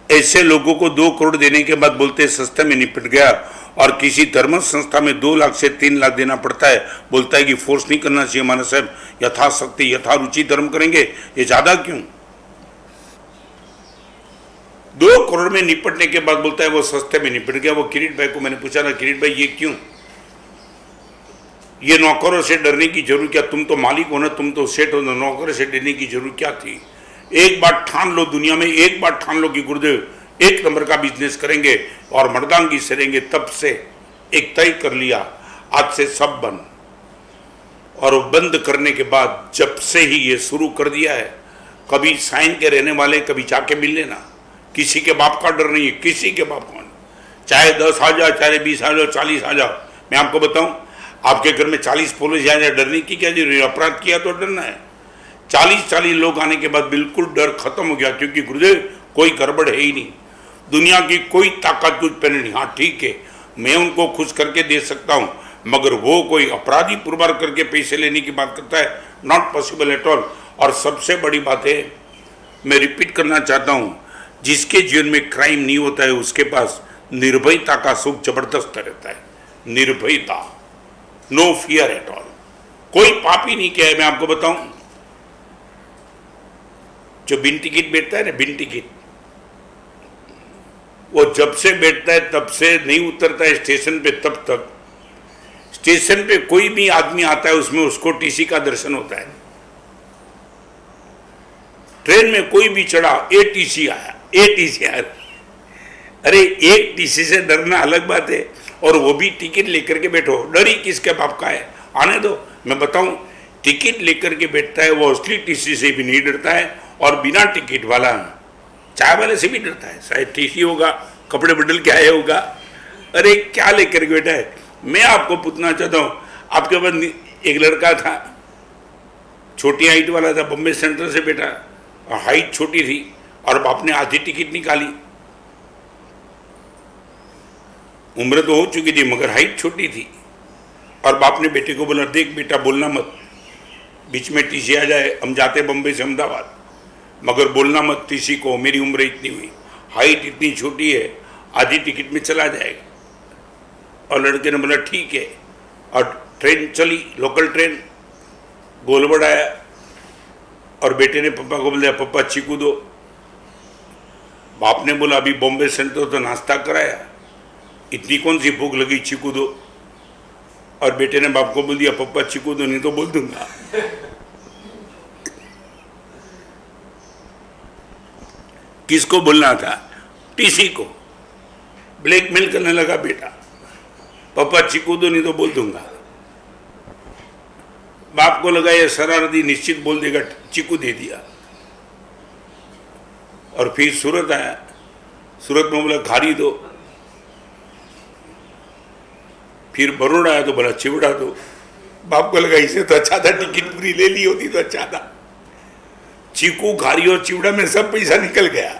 ऐसे लोगों को 2 करोड़ देने के बाद बोलते हैं सस्ते में निपट गया, और किसी धर्म संस्था में 2 लाख से 3 लाख देना पड़ता है, बोलता है कि फोर्स नहीं करना चाहिए हमारे साहब, यथाशक्ति यथारुचि धर्म करेंगे। ये ज्यादा क्यों? 2 करोड़ में निपटने के बाद बोलता है वो सस्ते में निपट गया। वो किरीट भाई को मैंने पूछा ना, किरीट भाई ये क्यों? ये नौकरों से डरने की जरूरत क्या? तुम तो मालिक हो ना, तुम तो सेठ हो ना, नौकरों से डरने की जरूरत क्या थी? एक बार ठान लो, दुनिया में एक बार ठान लो कि गुरुदेव 1 नंबर का बिजनेस करेंगे और मर्दांगी से रहेंगे, तब से एक तय कर लिया, आज से सब बंद। और बंद करने के बाद जब से ही ये शुरू कर दिया है, कभी साइन के रहने वाले कभी जाके मिल लेना, किसी के बाप का डर नहीं है, किसी के बाप का, चाहे 10 आ जाओ, चाहे 20 आ जाओ, 40 आ जाओ। मैं आपको बताऊं, आपके घर में 40 पुलिस आ जाए, डरने की क्या जरूरत? अपराध किया तो डरना है। 40 लोग आने के बाद बिल्कुल डर खत्म हो गया, क्योंकि गुरुदेव कोई गड़बड़ है ही नहीं, दुनिया की कोई ताकत कुछ पहले नहीं। हाँ ठीक है, मैं उनको खुश करके दे सकता हूँ, मगर वो कोई अपराधी पुरवार करके पैसे लेने की बात करता है, नॉट पॉसिबल एट ऑल। और सबसे बड़ी बात है, मैं रिपीट करना चाहता हूं, जिसके जीवन में क्राइम नहीं होता है उसके पास निर्भयता का सुख जबरदस्त रहता है। निर्भयता, नो फियर एट ऑल। कोई पाप ही नहीं किया है। मैं आपको बताऊं, जो बिन टिकट बैठता है ना, बिन टिकट, वो जब से बैठता है तब से नहीं उतरता है स्टेशन पे तब तक। स्टेशन पे कोई भी आदमी आता है उसमें उसको टीसी का दर्शन होता है। ट्रेन में कोई भी चढ़ा, ए टीसी आया, ए टीसी आया। अरे एक टीसी से डरना अलग बात है, और वो भी टिकट लेकर के बैठो। डर ही किसके बाप का है, आने दो। मैं बताऊं, टिकट लेकर के बैठता है वो असली टीसी से भी नहीं डरता है, और बिना टिकट वाला चाय वाले से भी डरता है। शायद टीसी होगा, कपड़े बदल के आया होगा, अरे क्या लेकर के बैठा है। मैं आपको पूछना चाहता हूं, आपके पास एक लड़का था, छोटी हाइट वाला था, बॉम्बे सेंट्रल से बैठा, और हाइट छोटी थी, और बाप ने आधी टिकट निकाली। उम्र तो हो चुकी थी मगर हाइट छोटी थी, और बाप ने बेटे को बोला, देख बेटा बोलना मत, बीच में टीसी आ जाए, हम जाते बम्बई से अहमदाबाद, मगर बोलना मत टीसी को, मेरी उम्र इतनी हुई, हाइट इतनी छोटी है, आधी टिकट में चला जाएगा। और लड़के ने बोला ठीक है, और ट्रेन चली, लोकल ट्रेन, गोलबड़ आया, और बेटे ने पापा को बोला, पापा चीकू दो। बाप ने बोला, अभी बॉम्बे सेंट्रल तो नाश्ता कराया, इतनी कौन सी भूख लगी, चीकू दो। और बेटे ने बाप को बोल दिया, पापा चीकू दो, नहीं तो बोल दूंगा। किसको बोलना था? टीसी को। ब्लैकमेल करने लगा बेटा, पापा चीकू दो, नहीं तो बोल दूंगा। बाप को लगा ये शरारती निश्चित बोल देगा, चीकू दे दिया। और फिर सूरत आया, सूरत में बोला घारी दो। फिर बड़ौदा आया तो बोला चिवड़ा दो। बाप को लगा इसे तो अच्छा था टिकट पूरी ले ली होती तो अच्छा था। चीकू, घारी और चिवड़ा में सब पैसा निकल गया।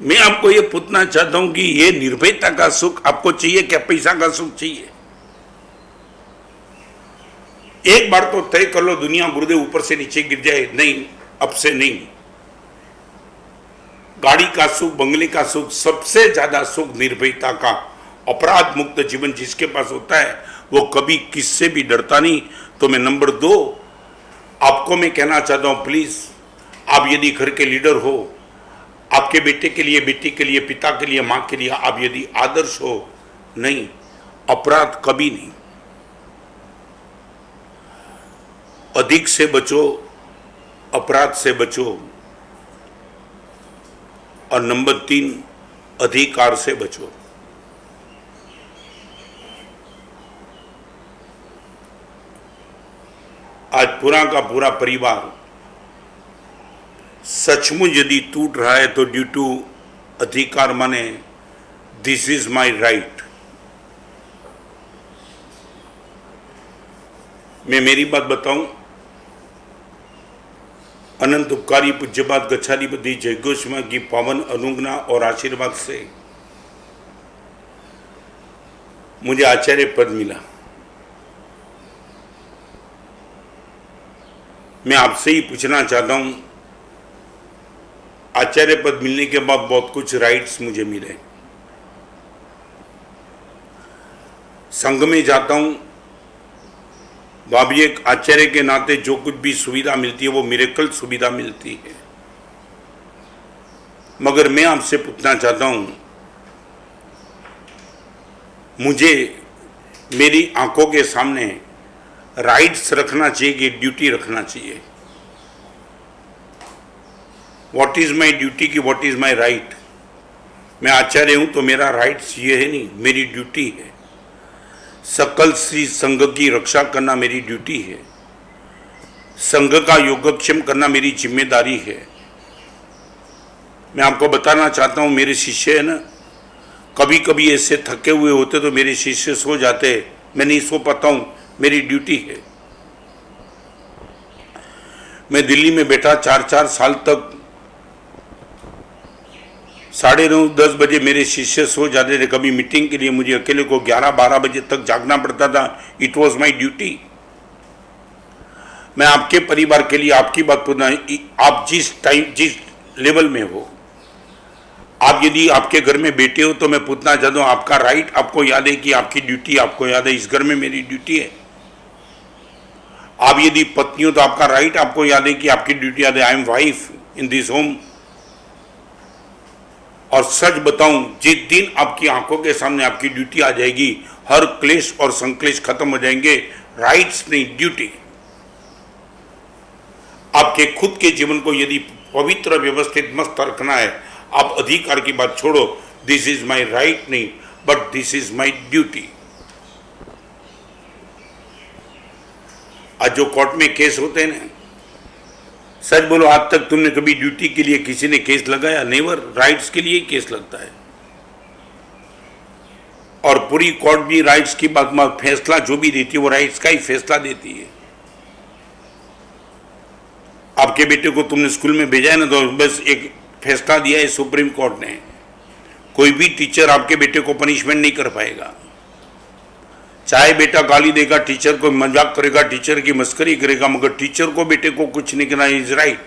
मैं आपको ये पूछना चाहता हूं कि ये निर्भयता का सुख आपको चाहिए क्या पैसा का सुख चाहिए? एक बार तो तय कर लो, दुनिया गुर्दे ऊपर से नीचे गिर जाए, नहीं अब से नहीं। गाड़ी का सुख, बंगले का सुख, सबसे ज्यादा सुख निर्भयता का, अपराध मुक्त जीवन जिसके पास होता है वो कभी किससे भी डरता नहीं। तो मैं नंबर 2 आपको मैं कहना चाहता हूं, प्लीज आप यदि घर के लीडर हो, आपके बेटे के लिए, बेटी के लिए, पिता के लिए, मां के लिए आप यदि आदर्श हो, नहीं अपराध कभी नहीं। अधिक से बचो, अपराध से बचो, और नंबर 3 अधिकार से बचो। आज पूरा का पूरा परिवार सचमुच यदि टूट रहा है तो ड्यू टू अधिकार, माने दिस इज माय राइट। मैं मेरी बात बताऊं, अनंत उपकारी पूज्यपाद गच्छाधिपति जय गोस्वामी की पावन अनुज्ञा और आशीर्वाद से मुझे आचार्य पद मिला। मैं आपसे ही पूछना चाहता हूं, आचार्य पद मिलने के बाद बहुत कुछ राइट्स मुझे मिले। संघ में जाता हूं, वहां भी एक आचार्य के नाते जो कुछ भी सुविधा मिलती है वो मिरेकल सुविधा मिलती है। मगर मैं आपसे पूछना चाहता हूं, मुझे मेरी आंखों के सामने राइट्स रखना चाहिए कि ड्यूटी रखना चाहिए? व्हाट इज माई ड्यूटी की व्हाट इज माई राइट? मैं आचार्य हूं तो मेरा राइट्स ये है नहीं, मेरी ड्यूटी है। सकल श्री संघ की रक्षा करना मेरी ड्यूटी है। संघ का योगक्षेम करना मेरी जिम्मेदारी है। मैं आपको बताना चाहता हूं, मेरे शिष्य है ना, कभी कभी ऐसे थके हुए होते तो मेरे शिष्य सो जाते, मैं नहीं सो पाता हूं, मेरी ड्यूटी है। मैं दिल्ली में बैठा 4-4 साल तक, 9:30-10 बजे मेरे शिष्य सो जाते थे। कभी मीटिंग के लिए मुझे अकेले को 11-12 बजे तक जागना पड़ता था। It was my duty. मैं आपके परिवार के लिए आपकी बात पूछना, आप जिस टाइम जिस लेवल में हो, आप यदि आपके घर में बेटे हो तो मैं पूछना चाहता हूँ, आपका राइट आपको याद है कि आपकी ड्यूटी आपको याद है, इस घर में मेरी ड्यूटी है। आप यदि पत्नी हो तो आपका राइट आपको याद है कि आपकी ड्यूटी याद है, I am wife in this home. और सच बताऊं, जिस दिन आपकी आंखों के सामने आपकी ड्यूटी आ जाएगी, हर क्लेश और संक्लेश खत्म हो जाएंगे। राइट्स नहीं, ड्यूटी। आपके खुद के जीवन को यदि पवित्र व्यवस्थित मस्त रखना है, आप अधिकार की बात छोड़ो, दिस इज माई राइट नहीं, but this is my duty. आज जो कोर्ट में केस होते हैं ना, सच बोलो, आज तक तुमने कभी ड्यूटी के लिए किसी ने केस लगाया? नेवर। राइट्स के लिए केस लगता है। और पूरी कोर्ट भी राइट्स की बात में फैसला जो भी देती है वो राइट्स का ही फैसला देती है। आपके बेटे को तुमने स्कूल में भेजा है ना, तो बस एक फैसला दिया है सुप्रीम कोर्ट ने, कोई भी टीचर आपके बेटे को पनिशमेंट नहीं कर पाएगा। चाहे बेटा गाली देगा, टीचर को मजाक करेगा, टीचर की मस्करी करेगा, मगर टीचर को बेटे को कुछ नहीं करना, इज राइट।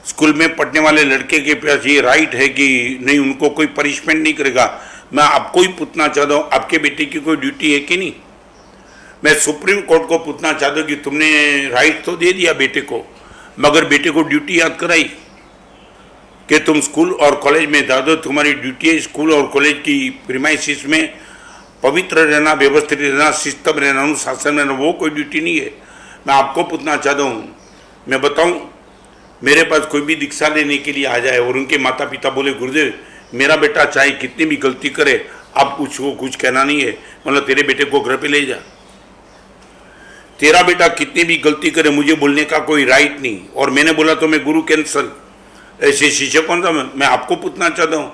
स्कूल में पढ़ने वाले लड़के के पास ये राइट है कि नहीं, उनको कोई पनिशमेंट नहीं करेगा। मैं आपको ही पूछना चाहता हूँ, आपके बेटे की कोई ड्यूटी है कि नहीं? मैं सुप्रीम कोर्ट को पूछना चाहता हूँ कि तुमने राइट तो दे दिया बेटे को, मगर बेटे को ड्यूटी याद कराई कि तुम स्कूल और कॉलेज में जा दो, तुम्हारी ड्यूटी है स्कूल और कॉलेज की प्रीमाइसिस में पवित्र रहना, व्यवस्थित रहना, शिस्त में रहना, अनुशासन में रहना। वो कोई ड्यूटी नहीं है। मैं आपको पूछना चाहता हूँ, मैं बताऊँ, मेरे पास कोई भी दीक्षा लेने के लिए आ जाए और उनके माता पिता बोले, गुरुदेव मेरा बेटा चाहे कितनी भी गलती करे, आप उसको कुछ कहना नहीं है, मतलब तेरे बेटे को घर पे ले जा। तेरा बेटा कितनी भी गलती करे, मुझे बोलने का कोई राइट नहीं, और मैंने बोला तो मैं गुरु कैंसल। ऐसे शिष्य कौन सा? मैं आपको पूछना चाहता हूँ,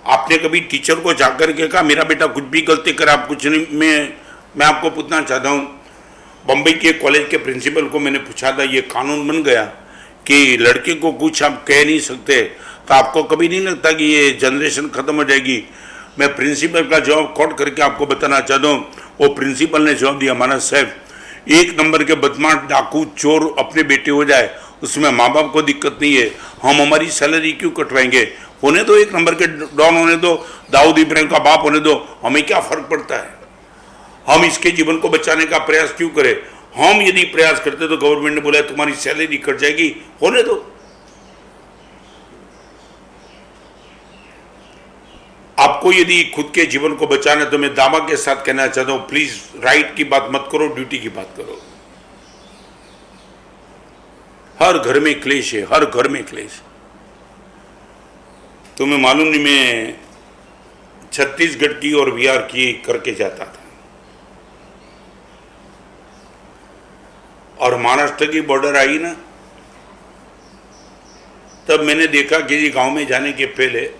आपने कभी टीचर को जाकर के कहा मेरा बेटा कुछ भी गलती करे आप कुछ नहीं? मैं आपको पूछना चाहता हूँ, बम्बई के कॉलेज के प्रिंसिपल को मैंने पूछा था, ये कानून बन गया कि लड़के को कुछ आप कह नहीं सकते, तो आपको कभी नहीं लगता कि ये जनरेशन खत्म हो जाएगी? मैं प्रिंसिपल का जवाब कोट करके आपको बताना चाहता हूँ। वो प्रिंसिपल ने जवाब दिया, महाराज साहब, एक नंबर के बदमाश डाकू चोर अपने बेटे हो जाए उसमें माँ बाप को दिक्कत नहीं है, हम हमारी सैलरी क्यों कटवाएंगे? होने दो, एक नंबर के डॉन होने दो, दाऊद इब्राहिम का बाप होने दो, हमें क्या फर्क पड़ता है? हम इसके जीवन को बचाने का प्रयास क्यों करें? हम यदि प्रयास करते तो गवर्नमेंट ने बोला तुम्हारी सैलरी कट जाएगी, होने दो। आपको यदि खुद के जीवन को बचाना है तो मैं दावा के साथ कहना चाहता हूं, प्लीज राइट की बात मत करो, ड्यूटी की बात करो। हर घर में क्लेश है, हर घर में क्लेश। तुम्हें मालूम नहीं, मैं छत्तीसगढ़ की और बिहार की करके जाता था, और महाराष्ट्र की बॉर्डर आई ना, तब मैंने देखा किसी गांव में जाने के पहले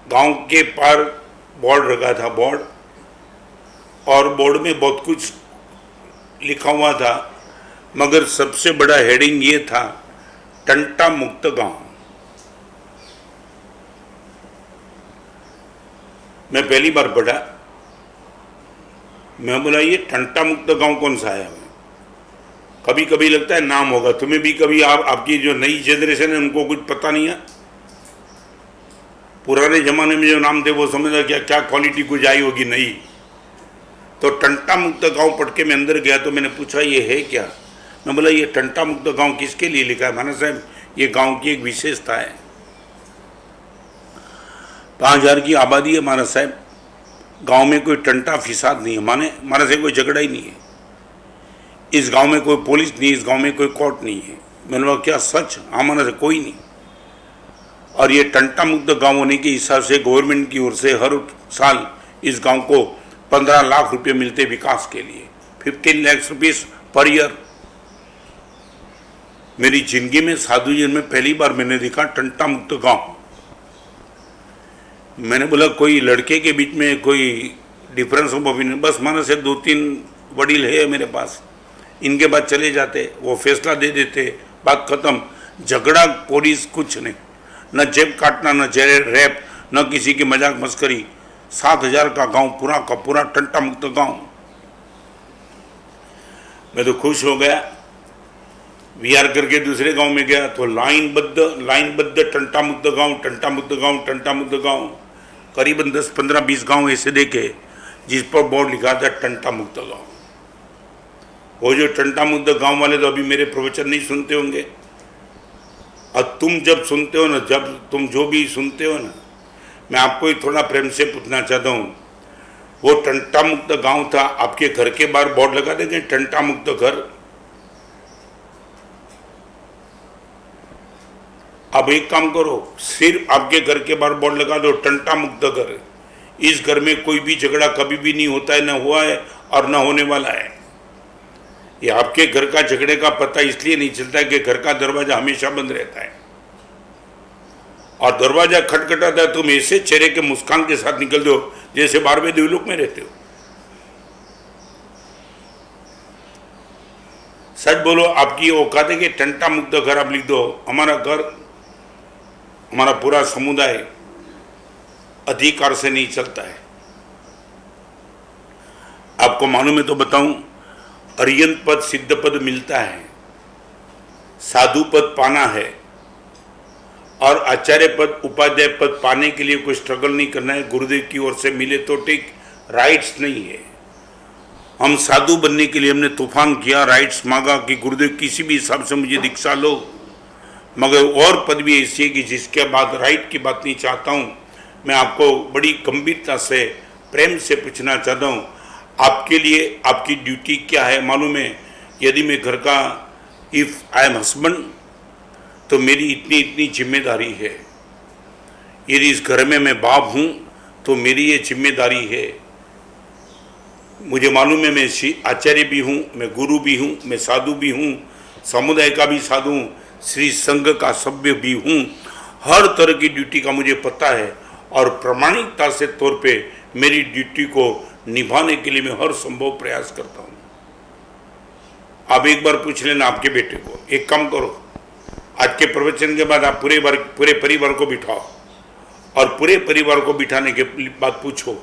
गांव के पार बोर्ड रखा था, बोर्ड, और बोर्ड में बहुत कुछ लिखा हुआ था, मगर सबसे बड़ा हेडिंग ये था, टंटा मुक्त गांव। मैं पहली बार पढ़ा, मैं बोला ये टंटा मुक्त गांव कौन सा है? कभी कभी लगता है नाम होगा, तुम्हें भी कभी आपकी जो नई जनरेशन है उनको कुछ पता नहीं है। पुराने जमाने में जो नाम थे वो समझा क्या क्या क्वालिटी कुछ आई होगी नई। तो टंटा मुक्त गांव पढ़ के मैं अंदर गया तो मैंने पूछा ये है क्या? मैं बोला ये टंटा मुक्त गांव किसके लिए लिखा है? महाराज साहब ये गांव की एक विशेषता है, 5000 की आबादी है महाराज साहब, गांव में कोई टंटा फिसाद नहीं है, माने महाराज साहब कोई झगड़ा ही नहीं है, इस गांव में कोई पुलिस नहीं, इस गांव में कोई कोर्ट नहीं है। मैंने बोला क्या सच? हाँ महाराज साहब कोई नहीं। और ये टंटा मुक्त गांव होने के हिसाब से गवर्नमेंट की ओर से हर साल इस गांव को 15 लाख रुपए मिलते विकास के लिए, 15 लाख रुपीज पर ईयर। मेरी जिंदगी में साधु जीवन में पहली बार मैंने देखा टंटा मुक्त गांव। मैंने बोला कोई लड़के के बीच में कोई डिफरेंस ऑफ ओपिनियन? बस माना से 2-3 वडील है मेरे पास, इनके बाद चले जाते, वो फैसला दे देते, बात खत्म। झगड़ा पुलिस कुछ नहीं, न जेब काटना, न रैप, न किसी की मजाक मस्करी। 7000 का गांव पूरा का पूरा टंटा मुक्त गांव। मैं तो खुश हो गया। विहार करके दूसरे गांव में गया तो लाइनबद्ध टंटा मुक्त गांव करीबन 10-15-20 गांव ऐसे देखे जिस पर बोर्ड लिखा था टंटा मुक्त गांव। वो जो टंटा मुक्त गांव वाले तो अभी मेरे प्रवचन नहीं सुनते होंगे, और तुम जब सुनते हो ना, जब तुम जो भी सुनते हो ना, मैं आपको ही थोड़ा प्रेम से पूछना चाहता हूँ, वो टंटा मुक्त गांव था, आपके घर के बाहर बोर्ड लगा देंगे टंटा मुक्त घर। अब एक काम करो, सिर्फ आपके घर के बाहर बोर्ड लगा दो टंटा मुक्त घर। इस घर में कोई भी झगड़ा कभी भी नहीं होता है, न हुआ है और न होने वाला है। ये आपके घर का झगड़े का पता इसलिए नहीं चलता है कि घर का दरवाजा हमेशा बंद रहता है, और दरवाजा खटखटाता है, तुम ऐसे चेहरे के मुस्कान के साथ निकल दो जैसे 12वें देवलोक में रहते हो। सच बोलो, आपकी औकात है कि टंटा मुक्त घर आप लिख दो। हमारा घर, हमारा पूरा समुदाय अधिकार से नहीं चलता है। आपको मालूम है तो बताऊं, अरियंत पद सिद्ध पद मिलता है, साधु पद पाना है, और आचार्य पद उपाध्याय पद पाने के लिए कोई स्ट्रगल नहीं करना है। गुरुदेव की ओर से मिले तो ठीक, राइट्स नहीं है। हम साधु बनने के लिए हमने तूफान किया, राइट्स मांगा कि गुरुदेव किसी भी हिसाब से मुझे दीक्षा लो, मगर और पद भी ऐसी है कि जिसके बाद राइट की बात नहीं चाहता हूँ। मैं आपको बड़ी गंभीरता से प्रेम से पूछना चाहता हूँ, आपके लिए आपकी ड्यूटी क्या है मालूम है? यदि मैं घर का, इफ़ आई एम हस्बैंड, तो मेरी इतनी जिम्मेदारी है। यदि इस घर में मैं बाप हूँ तो मेरी ये जिम्मेदारी है। मुझे मालूम है मैं आचार्य भी हूँ, मैं गुरु भी हूँ, मैं साधु भी हूँ, समुदाय का भी साधु हूँ, श्री संघ का सभ्य भी हूँ। हर तरह की ड्यूटी का मुझे पता है, और प्रामाणिकता से तौर पे मेरी ड्यूटी को निभाने के लिए मैं हर संभव प्रयास करता हूँ। आप एक बार पूछ लेना आपके बेटे को। एक काम करो, आज के प्रवचन के बाद आप पूरे परिवार को बिठाओ, और पूरे परिवार को बिठाने के बाद पूछो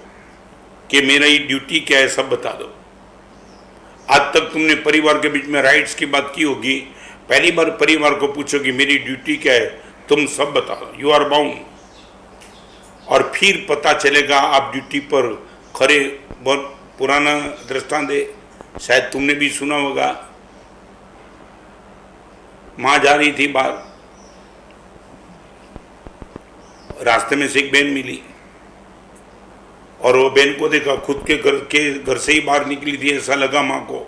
कि मेरा ये ड्यूटी क्या है, सब बता दो। आज तक तुमने परिवार के बीच में राइट्स की बात की होगी, पहली बार परिवार को पूछो कि मेरी ड्यूटी क्या है, तुम सब बता दो, यू आर बाउंड। और फिर पता चलेगा आप ड्यूटी पर खरे। बहुत पुराना दृष्टांत है, शायद तुमने भी सुना होगा। माँ जा रही थी बाहर, रास्ते में से एक बहन मिली, और वो बहन को देखा खुद के घर से ही बाहर निकली थी, ऐसा लगा माँ को।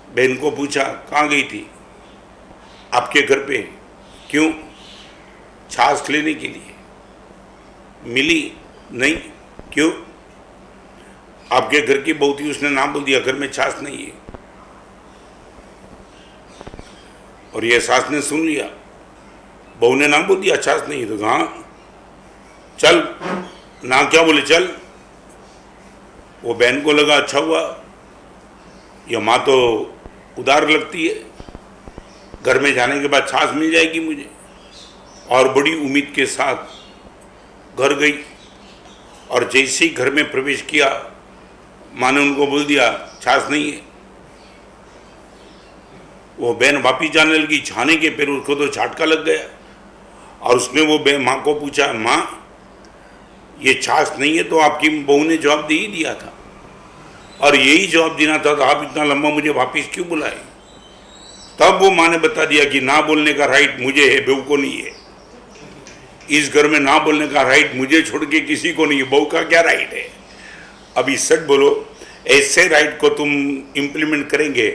बहन को पूछा कहाँ गई थी? आपके घर पे। क्यों? छाछ लेने के लिए। मिली नहीं? क्यों? आपके घर की बहू थी, उसने नाम बोल दिया घर में छाछ नहीं है, और ये सास ने सुन लिया। बहू ने नाम बोल दिया छाछ नहीं है, तो हाँ चल ना, क्या बोले चल। वो बहन को लगा अच्छा हुआ, यह माँ तो उदार लगती है, घर में जाने के बाद छाछ मिल जाएगी मुझे। और बड़ी उम्मीद के साथ घर गई, और जैसे ही घर में प्रवेश किया, माँ ने उनको बोल दिया छाछ नहीं है। वो बहन वापिस जाने लगी, छाने के फिर उसको तो झटका लग गया, और उसने वो माँ को पूछा, माँ ये छाछ नहीं है? तो आपकी बहू ने जवाब दे ही दिया था, और यही जवाब देना था, तो आप इतना लंबा मुझे वापिस क्यों बुलाए? तब वो माँ ने बता दिया कि ना बोलने का राइट मुझे है, बहू को नहीं है। इस घर में ना बोलने का राइट मुझे छोड़ के किसी को नहीं है, बहू का क्या राइट है? अभी सच बोलो, ऐसे राइट को तुम इम्प्लीमेंट करेंगे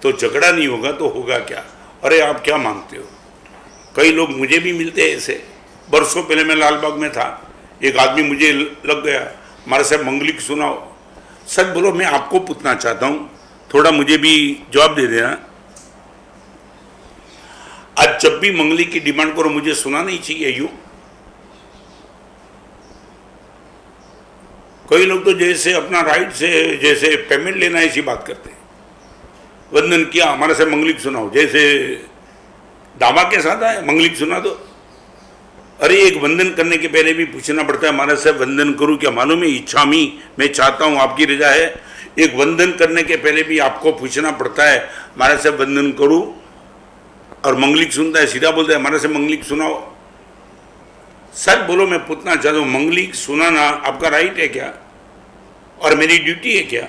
तो झगड़ा नहीं होगा तो होगा क्या? अरे आप क्या मांगते हो? कई लोग मुझे भी मिलते हैं ऐसे। बरसों पहले मैं लालबाग में था, एक आदमी मुझे लग गया, हमारे साहब मंगलिक सुनाओ। सच बोलो, मैं आपको पूछना चाहता हूँ, थोड़ा मुझे भी जवाब दे देना। आज जब भी मंगली की डिमांड करो मुझे सुना नहीं चाहिए यूं? कई लोग तो जैसे अपना राइट से जैसे पेमेंट लेना ऐसी बात करते हैं। वंदन किया, हमारे से मंगलिक सुनाओ, जैसे दावा के साथ आए मंगलिक सुना दो। अरे एक वंदन करने के पहले भी पूछना पड़ता है, हमारे से वंदन करूं क्या? मालूम है इच्छा मी, मैं चाहता हूं, आपकी रजा है? एक वंदन करने के पहले भी आपको पूछना पड़ता है, हमारे से वंदन करूं, और मंगलिक सुनता है, सीधा बोलता है हमारे से मंगलिक सुनाओ। सच बोलो, मैं पूछना चाहता हूं, मंगलिक सुनाना आपका राइट है क्या और मेरी ड्यूटी है क्या?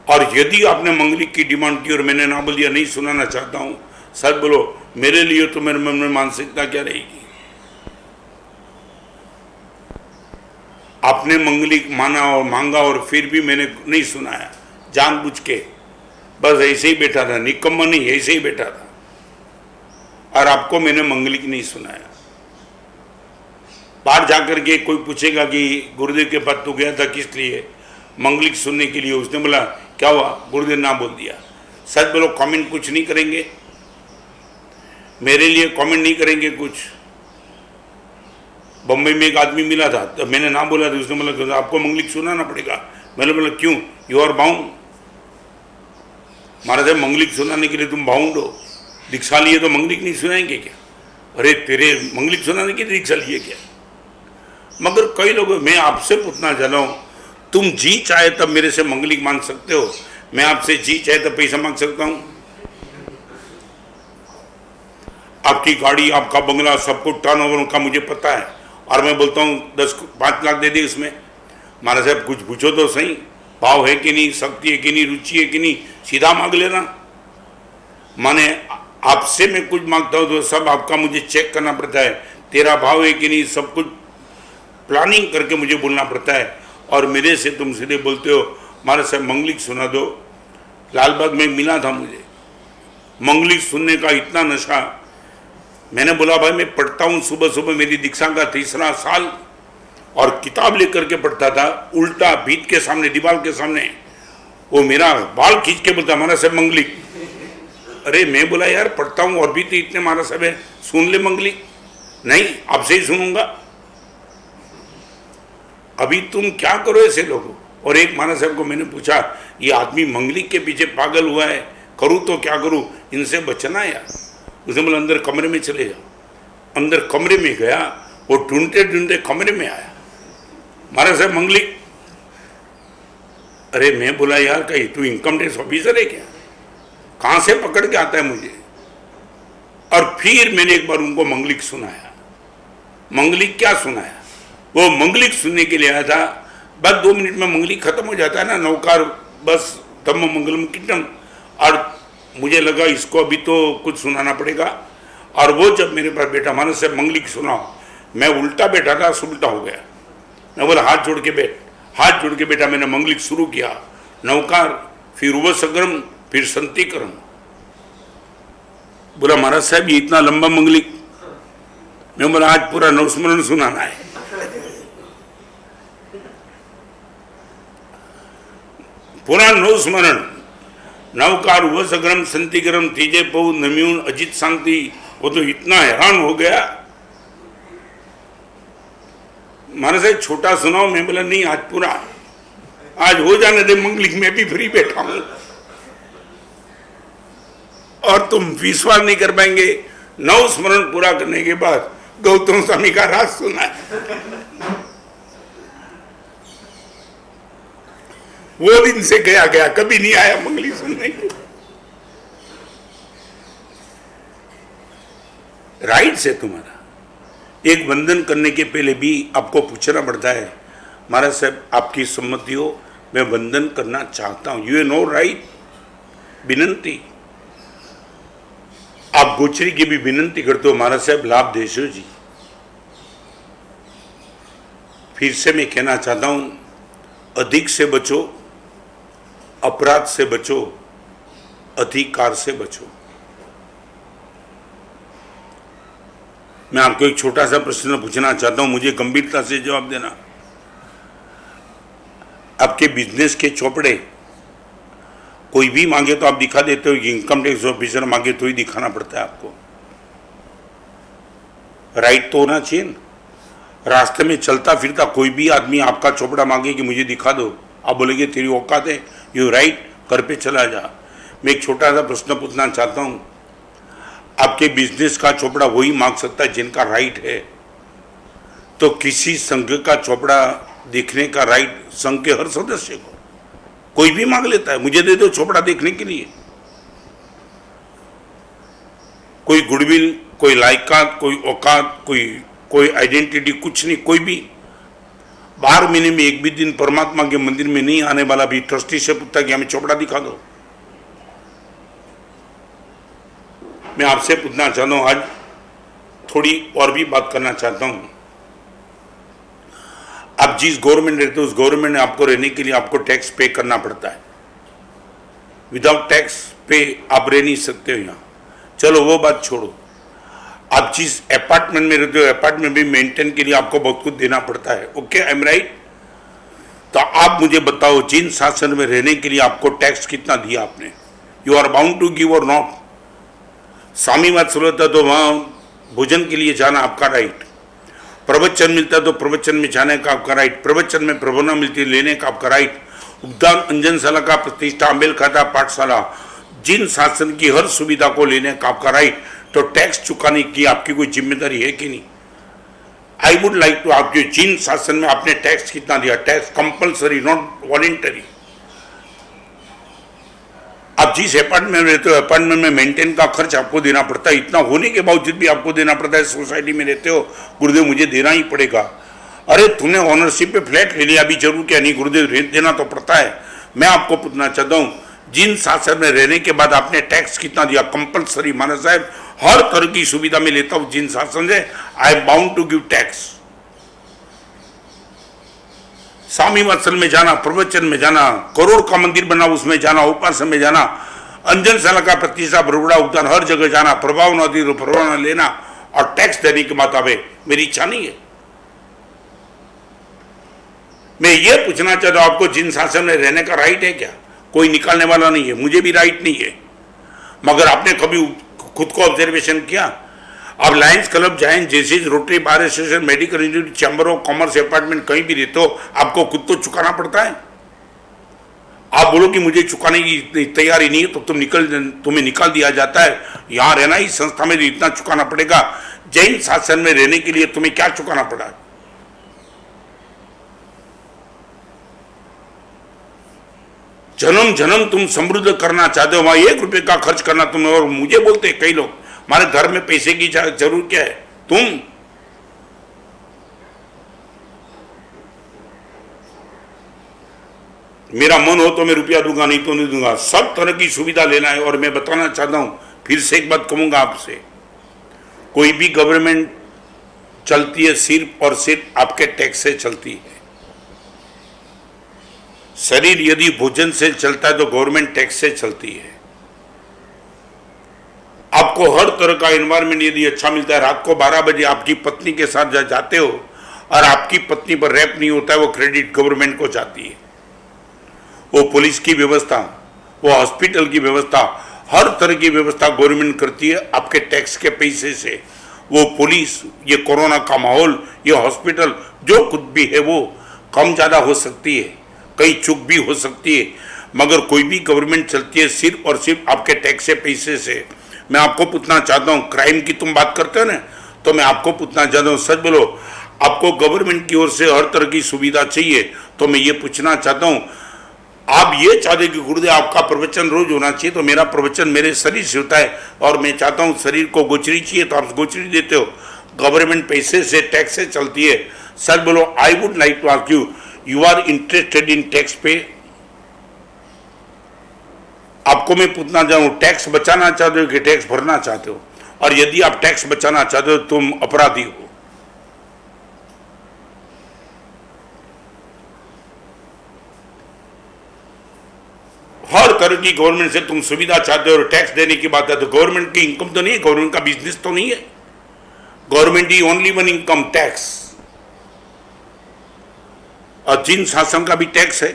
और यदि आपने मंगलिक की डिमांड की और मैंने ना बोल दिया नहीं सुनाना चाहता हूं, सच बोलो, मेरे लिए तो मेरे मन में मानसिकता क्या रहेगी? आपने मंगलिक माना और मांगा और फिर भी मैंने नहीं सुनाया, जानबूझ के, बस ऐसे ही बैठा था, निकम्मा नहीं, ऐसे ही बैठा था, और आपको मैंने मंगलिक नहीं सुनाया। बाहर जाकर के कोई पूछेगा कि गुरुदेव के पास तो गया था किस लिए? मंगलिक सुनने के लिए। उसने बोला क्या हुआ? गुरुदेव ना बोल दिया। सच बोलो, कमेंट कुछ नहीं करेंगे, मेरे लिए कमेंट नहीं करेंगे कुछ। बम्बई में एक आदमी मिला था, तो मैंने ना बोला था, उसने बोला आपको मंगलिक सुनाना पड़ेगा। मैंने बोला क्यों? You are bound. महाराज साहब, मंगलिक सुनाने के लिए तुम बाउंड हो, दीक्षा लिए तो मंगलिक नहीं सुनाएंगे क्या? अरे तेरे मंगलिक सुनाने के लिए दीक्षा लिए क्या? मगर कई लोग, मैं आपसे पूछना चाह रहा हूं, तुम जी चाहे तब मेरे से मंगलिक मांग सकते हो, मैं आपसे जी चाहे तब पैसा मांग सकता हूं? आपकी गाड़ी, आपका बंगला, सब कुछ टर्नओवर का मुझे पता है, और मैं बोलता हूं 5 लाख दे दे उसमें। महाराज साहब कुछ पूछो तो सही, भाव है कि नहीं, शक्ति है कि नहीं, रुचि है कि नहीं, सीधा मांग लेना। माने आपसे मैं कुछ मांगता हूं तो सब आपका मुझे चेक करना पड़ता है, तेरा भाव है कि नहीं, सब कुछ प्लानिंग करके मुझे बोलना पड़ता है। और मेरे से तुम सीधे बोलते हो महाराज साहब मंगलिक सुना दो। लालबाग में मिला था मुझे, मंगलिक सुनने का इतना नशा। मैंने बोला भाई मैं पढ़ता हूँ सुबह सुबह, मेरी दीक्षा का 3रा साल, और किताब लेकर के पढ़ता था, उल्टा भीत के सामने, दीवार के सामने, वो मेरा बाल खींच के बोलता महाराज साहब मंगलिक। अरे मैं बोला यार पढ़ता हूँ और भी तो इतने महाराज साहब है, सुन ले मंगलिक। नहीं, आपसे ही सुनूंगा। अभी तुम क्या करो ऐसे लोगों? और एक महाराज साहब को मैंने पूछा, ये आदमी मंगलिक के पीछे पागल हुआ है, करूँ तो क्या करूँ, इनसे बचना यार। उसने बोला अंदर कमरे में चले जाओ। अंदर कमरे में गया, वो ढूंढते ढूंढते कमरे में आया, महाराज साहब मंगलिक। अरे मैं बोला यार कहीं तू इनकम टैक्स ऑफिसर है क्या? कहाँ से पकड़ के आता है मुझे? और फिर मैंने एक बार उनको मंगलिक सुनाया। मंगलिक क्या सुनाया? वो मंगलिक सुनने के लिए आया था, बस 2 मिनट में मंगलिक खत्म हो जाता है ना, नौकार बस धम्म मंगलम कीर्तन। और मुझे लगा इसको अभी तो कुछ सुनाना पड़ेगा। और वो जब मेरे पास बैठा, मानो से मंगलिक सुनाओ, मैं उल्टा बैठा था, सुलटा हो गया। मैं बोला हाथ जोड़ के बैठ। हाथ जोड़ के बैठा, मैंने मंगलिक शुरू किया, नौकार, फिर उपसक्रम, फिर संतिक्रम। बोला महाराज साहब ये इतना लंबा मंगलिक? मैं बोला आज पूरा नवस्मरण सुनाना है। पूरा नवस्मरण, नवकार, उपसक्रम, संतिक्रम, तीजे पौ, नम्यून, अजित शांति। वो तो इतना हैरान हो गया, महाराज साहब छोटा सुनाओ। मैं बोला नहीं आज पूरा, आज हो जाने दे मंगलिक, मैं भी फ्री बैठा हूं। और तुम विश्वास नहीं कर पाएंगे, नव स्मरण पूरा करने के बाद गौतम स्वामी का राज सुना है। वो दिन से गया गया, कभी नहीं आया मंगली सुनने के। राइट से तुम्हारा एक वंदन करने के पहले भी आपको पूछना पड़ता है, महाराज साहब आपकी सम्मति हो, मैं वंदन करना चाहता हूं, यू नो राइट। विनंती, आप गोचरी की भी विनंती करते हो, महाराज साहब लाभ देशो जी। फिर से मैं कहना चाहता हूं, अधिक से बचो, अपराध से बचो, अधिकार से बचो। मैं आपको एक छोटा सा प्रश्न पूछना चाहता हूं, मुझे गंभीरता से जवाब देना। आपके बिजनेस के चौपड़े कोई भी मांगे तो आप दिखा देते हो, इनकम टैक्स ऑफिसर मांगे तो ही दिखाना पड़ता है आपको। राइट तो होना चाहिए ना। रास्ते में चलता फिरता कोई भी आदमी आपका चौपड़ा मांगे कि मुझे दिखा दो, आप बोलेंगे तेरी औकात है, यू राइट, घर पे चला जा। मैं एक छोटा सा प्रश्न पूछना चाहता हूं, आपके बिजनेस का चौपड़ा वही मांग सकता है जिनका राइट है, तो किसी संघ का चौपड़ा देखने का राइट संघ के हर सदस्य को। कोई भी मांग लेता है, मुझे दे दो चोपड़ा देखने के लिए। कोई गुडविल, कोई लायकात, कोई औकात, कोई आइडेंटिटी, कुछ नहीं। कोई भी 12 महीने में एक भी दिन परमात्मा के मंदिर में नहीं आने वाला भी ट्रस्टी से पूछता कि हमें चोपड़ा दिखा दो। मैं आपसे पूछना चाहता हूं, आज थोड़ी और भी बात करना चाहता हूं। आप जिस गवर्नमेंट रहते हो उस गवर्नमेंट में आपको रहने के लिए आपको टैक्स पे करना पड़ता है। विदाउट टैक्स पे आप रह नहीं सकते हो यहाँ। चलो वो बात छोड़ो, आप जिस अपार्टमेंट में रहते हो अपार्टमेंट भी मेंटेन के लिए आपको बहुत कुछ देना पड़ता है। Okay, I am right? तो आप मुझे बताओ, जिन शासन में रहने के लिए आपको टैक्स कितना दिया आपने? You are bound to give or not? स्वामीवाद सुलझता तो वहाँ भोजन के लिए जाना आपका राइट, प्रवचन मिलता तो प्रवचन में जाने का आपका राइट, प्रवचन में प्रवचन मिलती लेने का आपका राइट, उद्यान अंजनशाला का प्रतिष्ठा, अम्बेल खाता पाठशाला, जिन शासन की हर सुविधा को लेने का आपका राइट। तो टैक्स चुकाने की आपकी कोई जिम्मेदारी है कि नहीं? आई वुड लाइक टू आप, जिन शासन में आपने टैक्स कितना दिया? Tax compulsory, not voluntary. आप जिस अपार्टमेंट में रहते हो अपार्टमेंट में मेंटेन का खर्च आपको देना पड़ता है। इतना होने के बावजूद भी आपको देना पड़ता है। सोसाइटी में रहते हो, गुरुदेव मुझे देना ही पड़ेगा। अरे तूने ऑनरशिप पे फ्लैट ले लिया, अभी जरूर क्या नहीं गुरुदेव, रेंट देना तो पड़ता है। मैं आपको पूछना चाहता हूँ, जिन शासन में रहने के बाद आपने टैक्स कितना दिया? कंपल्सरी। माना साहब हर तरह की सुविधा में लेता हूँ जिन शासन से, I am bound to give tax. स्वामी वत्सल में जाना, प्रवचन में जाना, करोड़ का मंदिर बना उसमें जाना, उपासन में जाना, अंजनशाला का प्रतिष्ठा, बरोड़ा उद्यान, हर जगह जाना, प्रभाव नदी प्रभाव न लेना और टैक्स देने की बात आवे, मेरी इच्छा नहीं है। मैं ये पूछना चाहता हूं, आपको जिन शासन में रहने का राइट है क्या? कोई निकालने वाला नहीं है, मुझे भी राइट नहीं है। मगर आपने कभी खुद को ऑब्जर्वेशन किया? आप लायंस क्लब जाएं, जैसे rotary, bar association, medical institute, chamber of commerce, apartment, कहीं भी रहते हो, आपको खुद तो चुकाना पड़ता है। आप बोलो कि मुझे चुकाने की तैयारी नहीं है तो तुम्हें निकाल दिया जाता है। यहां रहना, इस संस्था में इतना चुकाना पड़ेगा। जैन शासन में रहने के लिए तुम्हें क्या चुकाना पड़ा? जन्म जन्म तुम समृद्ध करना चाहते हो, वहां 1 रुपए का खर्च करना तुम्हें, और मुझे बोलते कई लोग हमारे घर में पैसे की जरूर क्या है? तुम मेरा मन हो तो मैं रुपया दूंगा, नहीं तो नहीं दूंगा। सब तरह की सुविधा लेना है। और मैं बताना चाहता हूं, फिर से एक बात कहूंगा आपसे, कोई भी गवर्नमेंट चलती है सिर्फ और सिर्फ आपके टैक्स से चलती है। शरीर यदि भोजन से चलता है तो गवर्नमेंट टैक्स से चलती है। आपको हर तरह का एनवायरनमेंट यदि अच्छा मिलता है, रात को 12 बजे आपकी पत्नी के साथ जाते हो और आपकी पत्नी पर रैप नहीं होता है, वो क्रेडिट गवर्नमेंट को जाती है। वो पुलिस की व्यवस्था, वो हॉस्पिटल की व्यवस्था, हर तरह की व्यवस्था गवर्नमेंट करती है आपके टैक्स के पैसे से। वो पुलिस, ये कोरोना का माहौल, ये हॉस्पिटल, जो कुछ भी है वो कम ज़्यादा हो सकती है, कई चूक भी हो सकती है, मगर कोई भी गवर्नमेंट चलती है सिर्फ और सिर्फ आपके टैक्स से पैसे से। मैं आपको पूछना चाहता हूँ, क्राइम की तुम बात करते हो ना, तो मैं आपको पूछना चाहता हूँ, सच बोलो, आपको गवर्नमेंट की ओर से हर तरह की सुविधा चाहिए, तो मैं ये पूछना चाहता हूँ, आप ये चाहते कि गुरुदेव आपका प्रवचन रोज होना चाहिए, तो मेरा प्रवचन मेरे शरीर से होता है और मैं चाहता हूँ शरीर को गोचरी चाहिए तो आप गोचरी देते हो। गवर्नमेंट पैसे से, टैक्स से चलती है। सर बोलो, I would like to ask you, you are interested in tax pay? आपको मैं पूछना चाहूँ, टैक्स बचाना चाहते हो कि टैक्स भरना चाहते हो? और यदि आप टैक्स बचाना चाहते हो तुम अपराधी हो। हर तरह की गवर्नमेंट से तुम सुविधा चाहते हो और टैक्स देने की बात है, तो गवर्नमेंट की इनकम तो नहीं है, गवर्नमेंट का बिजनेस तो नहीं है। गवर्नमेंट की ओनली वन इनकम टैक्स। और जिन शासन का भी टैक्स है।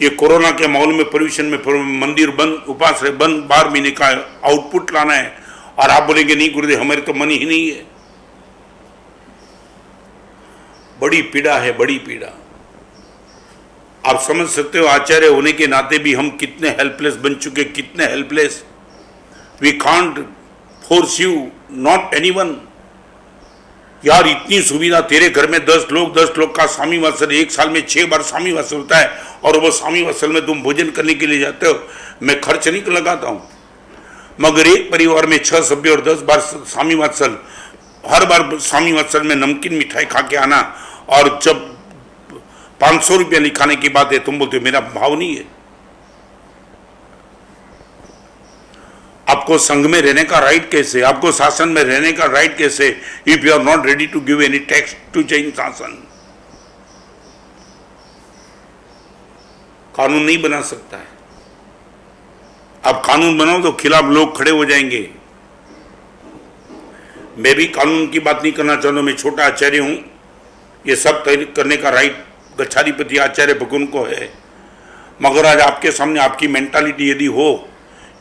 ये कोरोना के माहौल में, पोल्यूशन में, मंदिर बंद, उपास बंद, 12 महीने का आउटपुट लाना है और आप बोलेंगे नहीं गुरुदेव हमारे तो मन ही नहीं है। बड़ी पीड़ा है, बड़ी पीड़ा। आप समझ सकते हो आचार्य होने के नाते भी हम कितने हेल्पलेस बन चुके, कितने helpless. We can't force you, not anyone. यार इतनी सुविधा, तेरे घर में 10 लोग का स्वामी वत्सल, एक साल में 6 बार स्वामी वत्सल होता है, और वो स्वामी वत्सल में तुम भोजन करने के लिए जाते हो, मैं खर्च नहीं लगाता हूँ। मगर एक परिवार में 6 सभ्य और 10 बार स्वामी वत्सल, हर बार स्वामी वत्सल में नमकीन मिठाई खा के आना, और जब 500 रुपया निकालने की बात है तुम बोलते हो मेरा भाव नहीं है। आपको संघ में रहने का राइट कैसे, आपको शासन में रहने का राइट कैसे, if you are not ready to give any tax to Jain शासन। कानून नहीं बना सकता है। आप कानून बनाओ तो खिलाफ लोग खड़े हो जाएंगे। मैं भी कानून की बात नहीं करना चाहता, मैं छोटा आचार्य हूं, ये सब तय करने का राइट गच्छाधिपति आचार्य भगवान को है। मगर आज आपके सामने आपकी मेंटालिटी यदि हो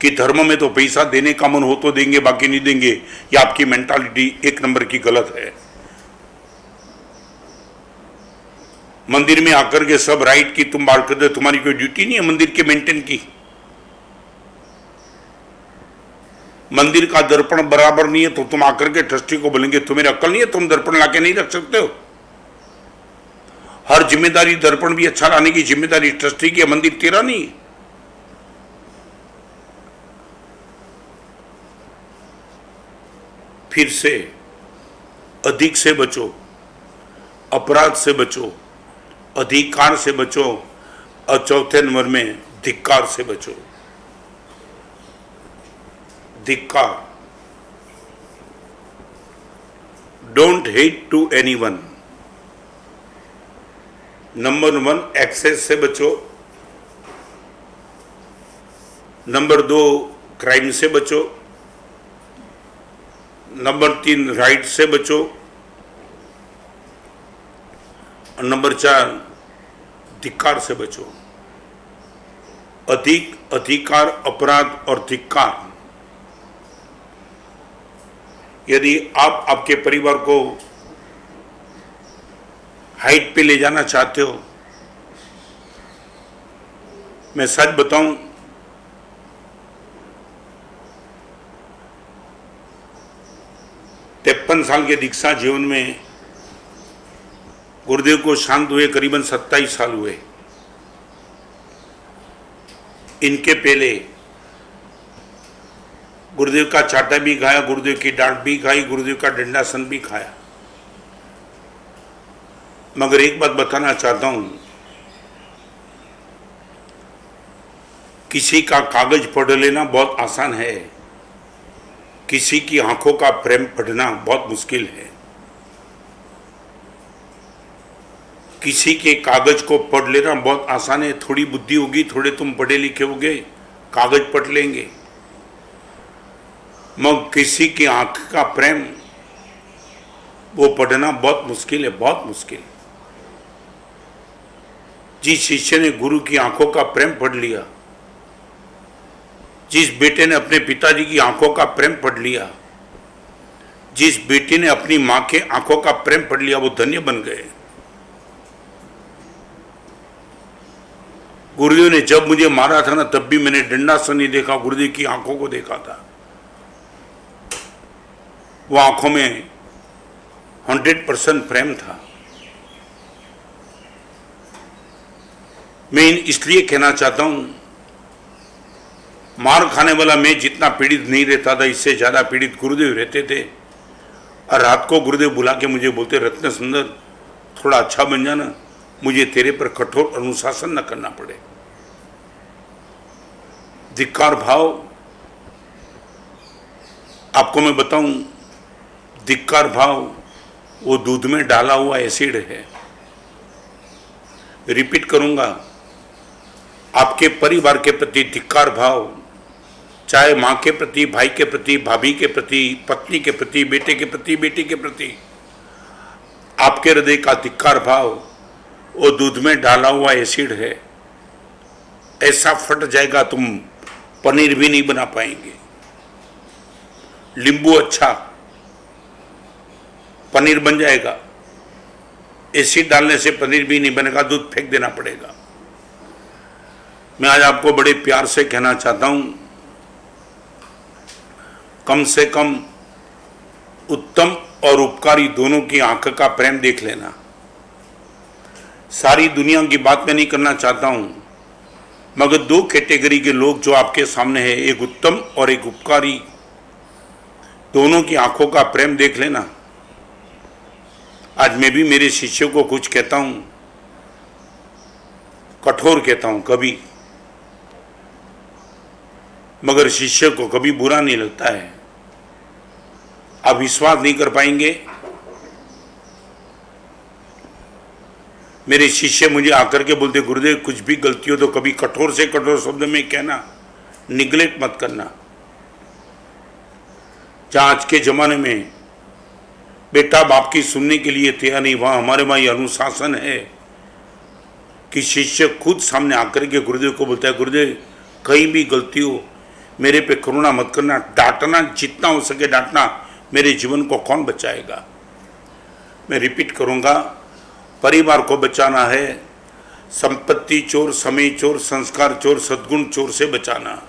कि धर्म में तो पैसा देने का मन हो तो देंगे, बाकी नहीं देंगे, ये आपकी मेंटालिटी एक नंबर की गलत है। मंदिर में आकर के सब राइट की तुम बात करते, तुम्हारी कोई ड्यूटी नहीं है मंदिर के मेंटेन की। मंदिर का दर्पण बराबर नहीं है तो तुम आकर के ट्रस्टी को बोलेंगे तुम्हें अक्ल नहीं है, तुम दर्पण लाके नहीं रख सकते हो। हर जिम्मेदारी, दर्पण भी अच्छा लाने की जिम्मेदारी ट्रस्टी की है, मंदिर तेरा नहीं है। फिर से अधिक से बचो, अपराध से बचो, अधिकार से बचो, और चौथे नंबर में धिक्कार से बचो। धिक्कार, don't hate to anyone. Number 1 excess से बचो, नंबर 2 क्राइम से बचो, नंबर 3 राइट से बचो, और नंबर 4 धिक्कार से बचो। अधिक, अधिकार, अपराध और धिक्कार, यदि आप आपके परिवार को हाइट पे ले जाना चाहते हो, मैं सच बताऊं, तिरपन साल के दीक्षा जीवन में गुरुदेव को शांत हुए करीबन 27 साल हुए। इनके पहले गुरुदेव का चाटा भी खाया, गुरुदेव की डांट भी खाई, गुरुदेव का दंडासन भी खाया। मगर एक बात बताना चाहता हूं, किसी का कागज पढ़ लेना बहुत आसान है, किसी की आंखों का प्रेम पढ़ना बहुत मुश्किल है। किसी के कागज को पढ़ लेना बहुत आसान है, थोड़ी बुद्धि होगी, थोड़े तुम पढ़े लिखे होगे, कागज पढ़ लेंगे। मगर किसी की आंख का प्रेम वो पढ़ना बहुत मुश्किल है, बहुत मुश्किल। जिस शिष्य ने गुरु की आंखों का प्रेम पढ़ लिया, जिस बेटे ने अपने पिताजी की आंखों का प्रेम पढ़ लिया, जिस बेटी ने अपनी मां के आंखों का प्रेम पढ़ लिया, वो धन्य बन गए। गुरुदेव ने जब मुझे मारा था ना, तब भी मैंने दंडासन नहीं देखा, गुरुदेव की आंखों को देखा था। वो आंखों में 100% प्रेम था। मैं इसलिए कहना चाहता हूं, मार खाने वाला मैं जितना पीड़ित नहीं रहता था, इससे ज्यादा पीड़ित गुरुदेव रहते थे। और रात को गुरुदेव बुला के मुझे बोलते, रत्न सुंदर थोड़ा अच्छा बन जाना, मुझे तेरे पर कठोर अनुशासन न करना पड़े। धिक्कार भाव, आपको मैं बताऊं, धिक्कार भाव वो दूध में डाला हुआ एसिड है। रिपीट करूंगा, आपके परिवार के प्रति धिक्कार भाव, चाहे मां के प्रति, भाई के प्रति, भाभी के प्रति, पत्नी के प्रति, बेटे के प्रति, बेटी के प्रति, आपके हृदय का धिक्कार भाव वो दूध में डाला हुआ एसिड है। ऐसा फट जाएगा तुम पनीर भी नहीं बना पाएंगे। नींबू अच्छा पनीर बन जाएगा, एसिड डालने से पनीर भी नहीं बनेगा, दूध फेंक देना पड़ेगा। मैं आज आपको बड़े प्यार से कहना चाहता हूं, कम से कम उत्तम और उपकारी दोनों की आंख का प्रेम देख लेना। सारी दुनिया की बात मैं नहीं करना चाहता हूं, मगर दो कैटेगरी के लोग जो आपके सामने हैं, एक उत्तम और एक उपकारी, दोनों की आंखों का प्रेम देख लेना। आज मैं भी मेरे शिष्यों को कुछ कहता हूं, कठोर कहता हूं कभी, मगर शिष्य को कभी बुरा नहीं लगता है। आप विश्वास नहीं कर पाएंगे, मेरे शिष्य मुझे आकर के बोलते, गुरुदेव कुछ भी गलती हो तो कभी कठोर से कठोर शब्द में कहना, निगलेक्ट मत करना। जहां आज के जमाने में बेटा बाप की सुनने के लिए तैयार नहीं, वहां हमारे वहां अनुशासन है कि शिष्य खुद सामने आकर के गुरुदेव को बोलता है, गुरुदेव कहीं भी गलती हो मेरे पे करुणा मत करना, डांटना जितना हो सके डांटना, मेरे जीवन को कौन बचाएगा। मैं रिपीट करूंगा, परिवार को बचाना है, संपत्ति चोर, समय चोर, संस्कार चोर, सद्गुण चोर से बचाना।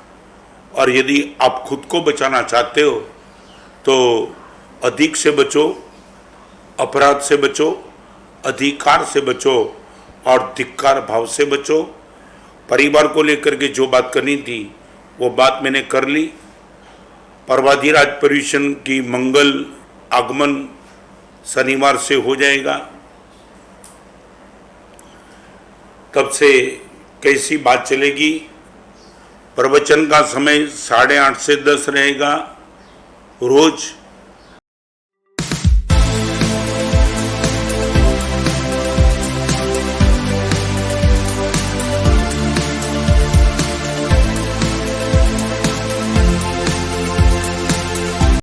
और यदि आप खुद को बचाना चाहते हो तो अधिक से बचो, अपराध से बचो, अधिकार से बचो और धिक्कार भाव से बचो। परिवार को लेकर के जो बात करनी थी वो बात मैंने कर ली। पर्वाधिराज पर्यूषण की मंगल आगमन शनिवार से हो जाएगा, तब से कैसी बात चलेगी। प्रवचन का समय 8:30 से 10 रहेगा रोज।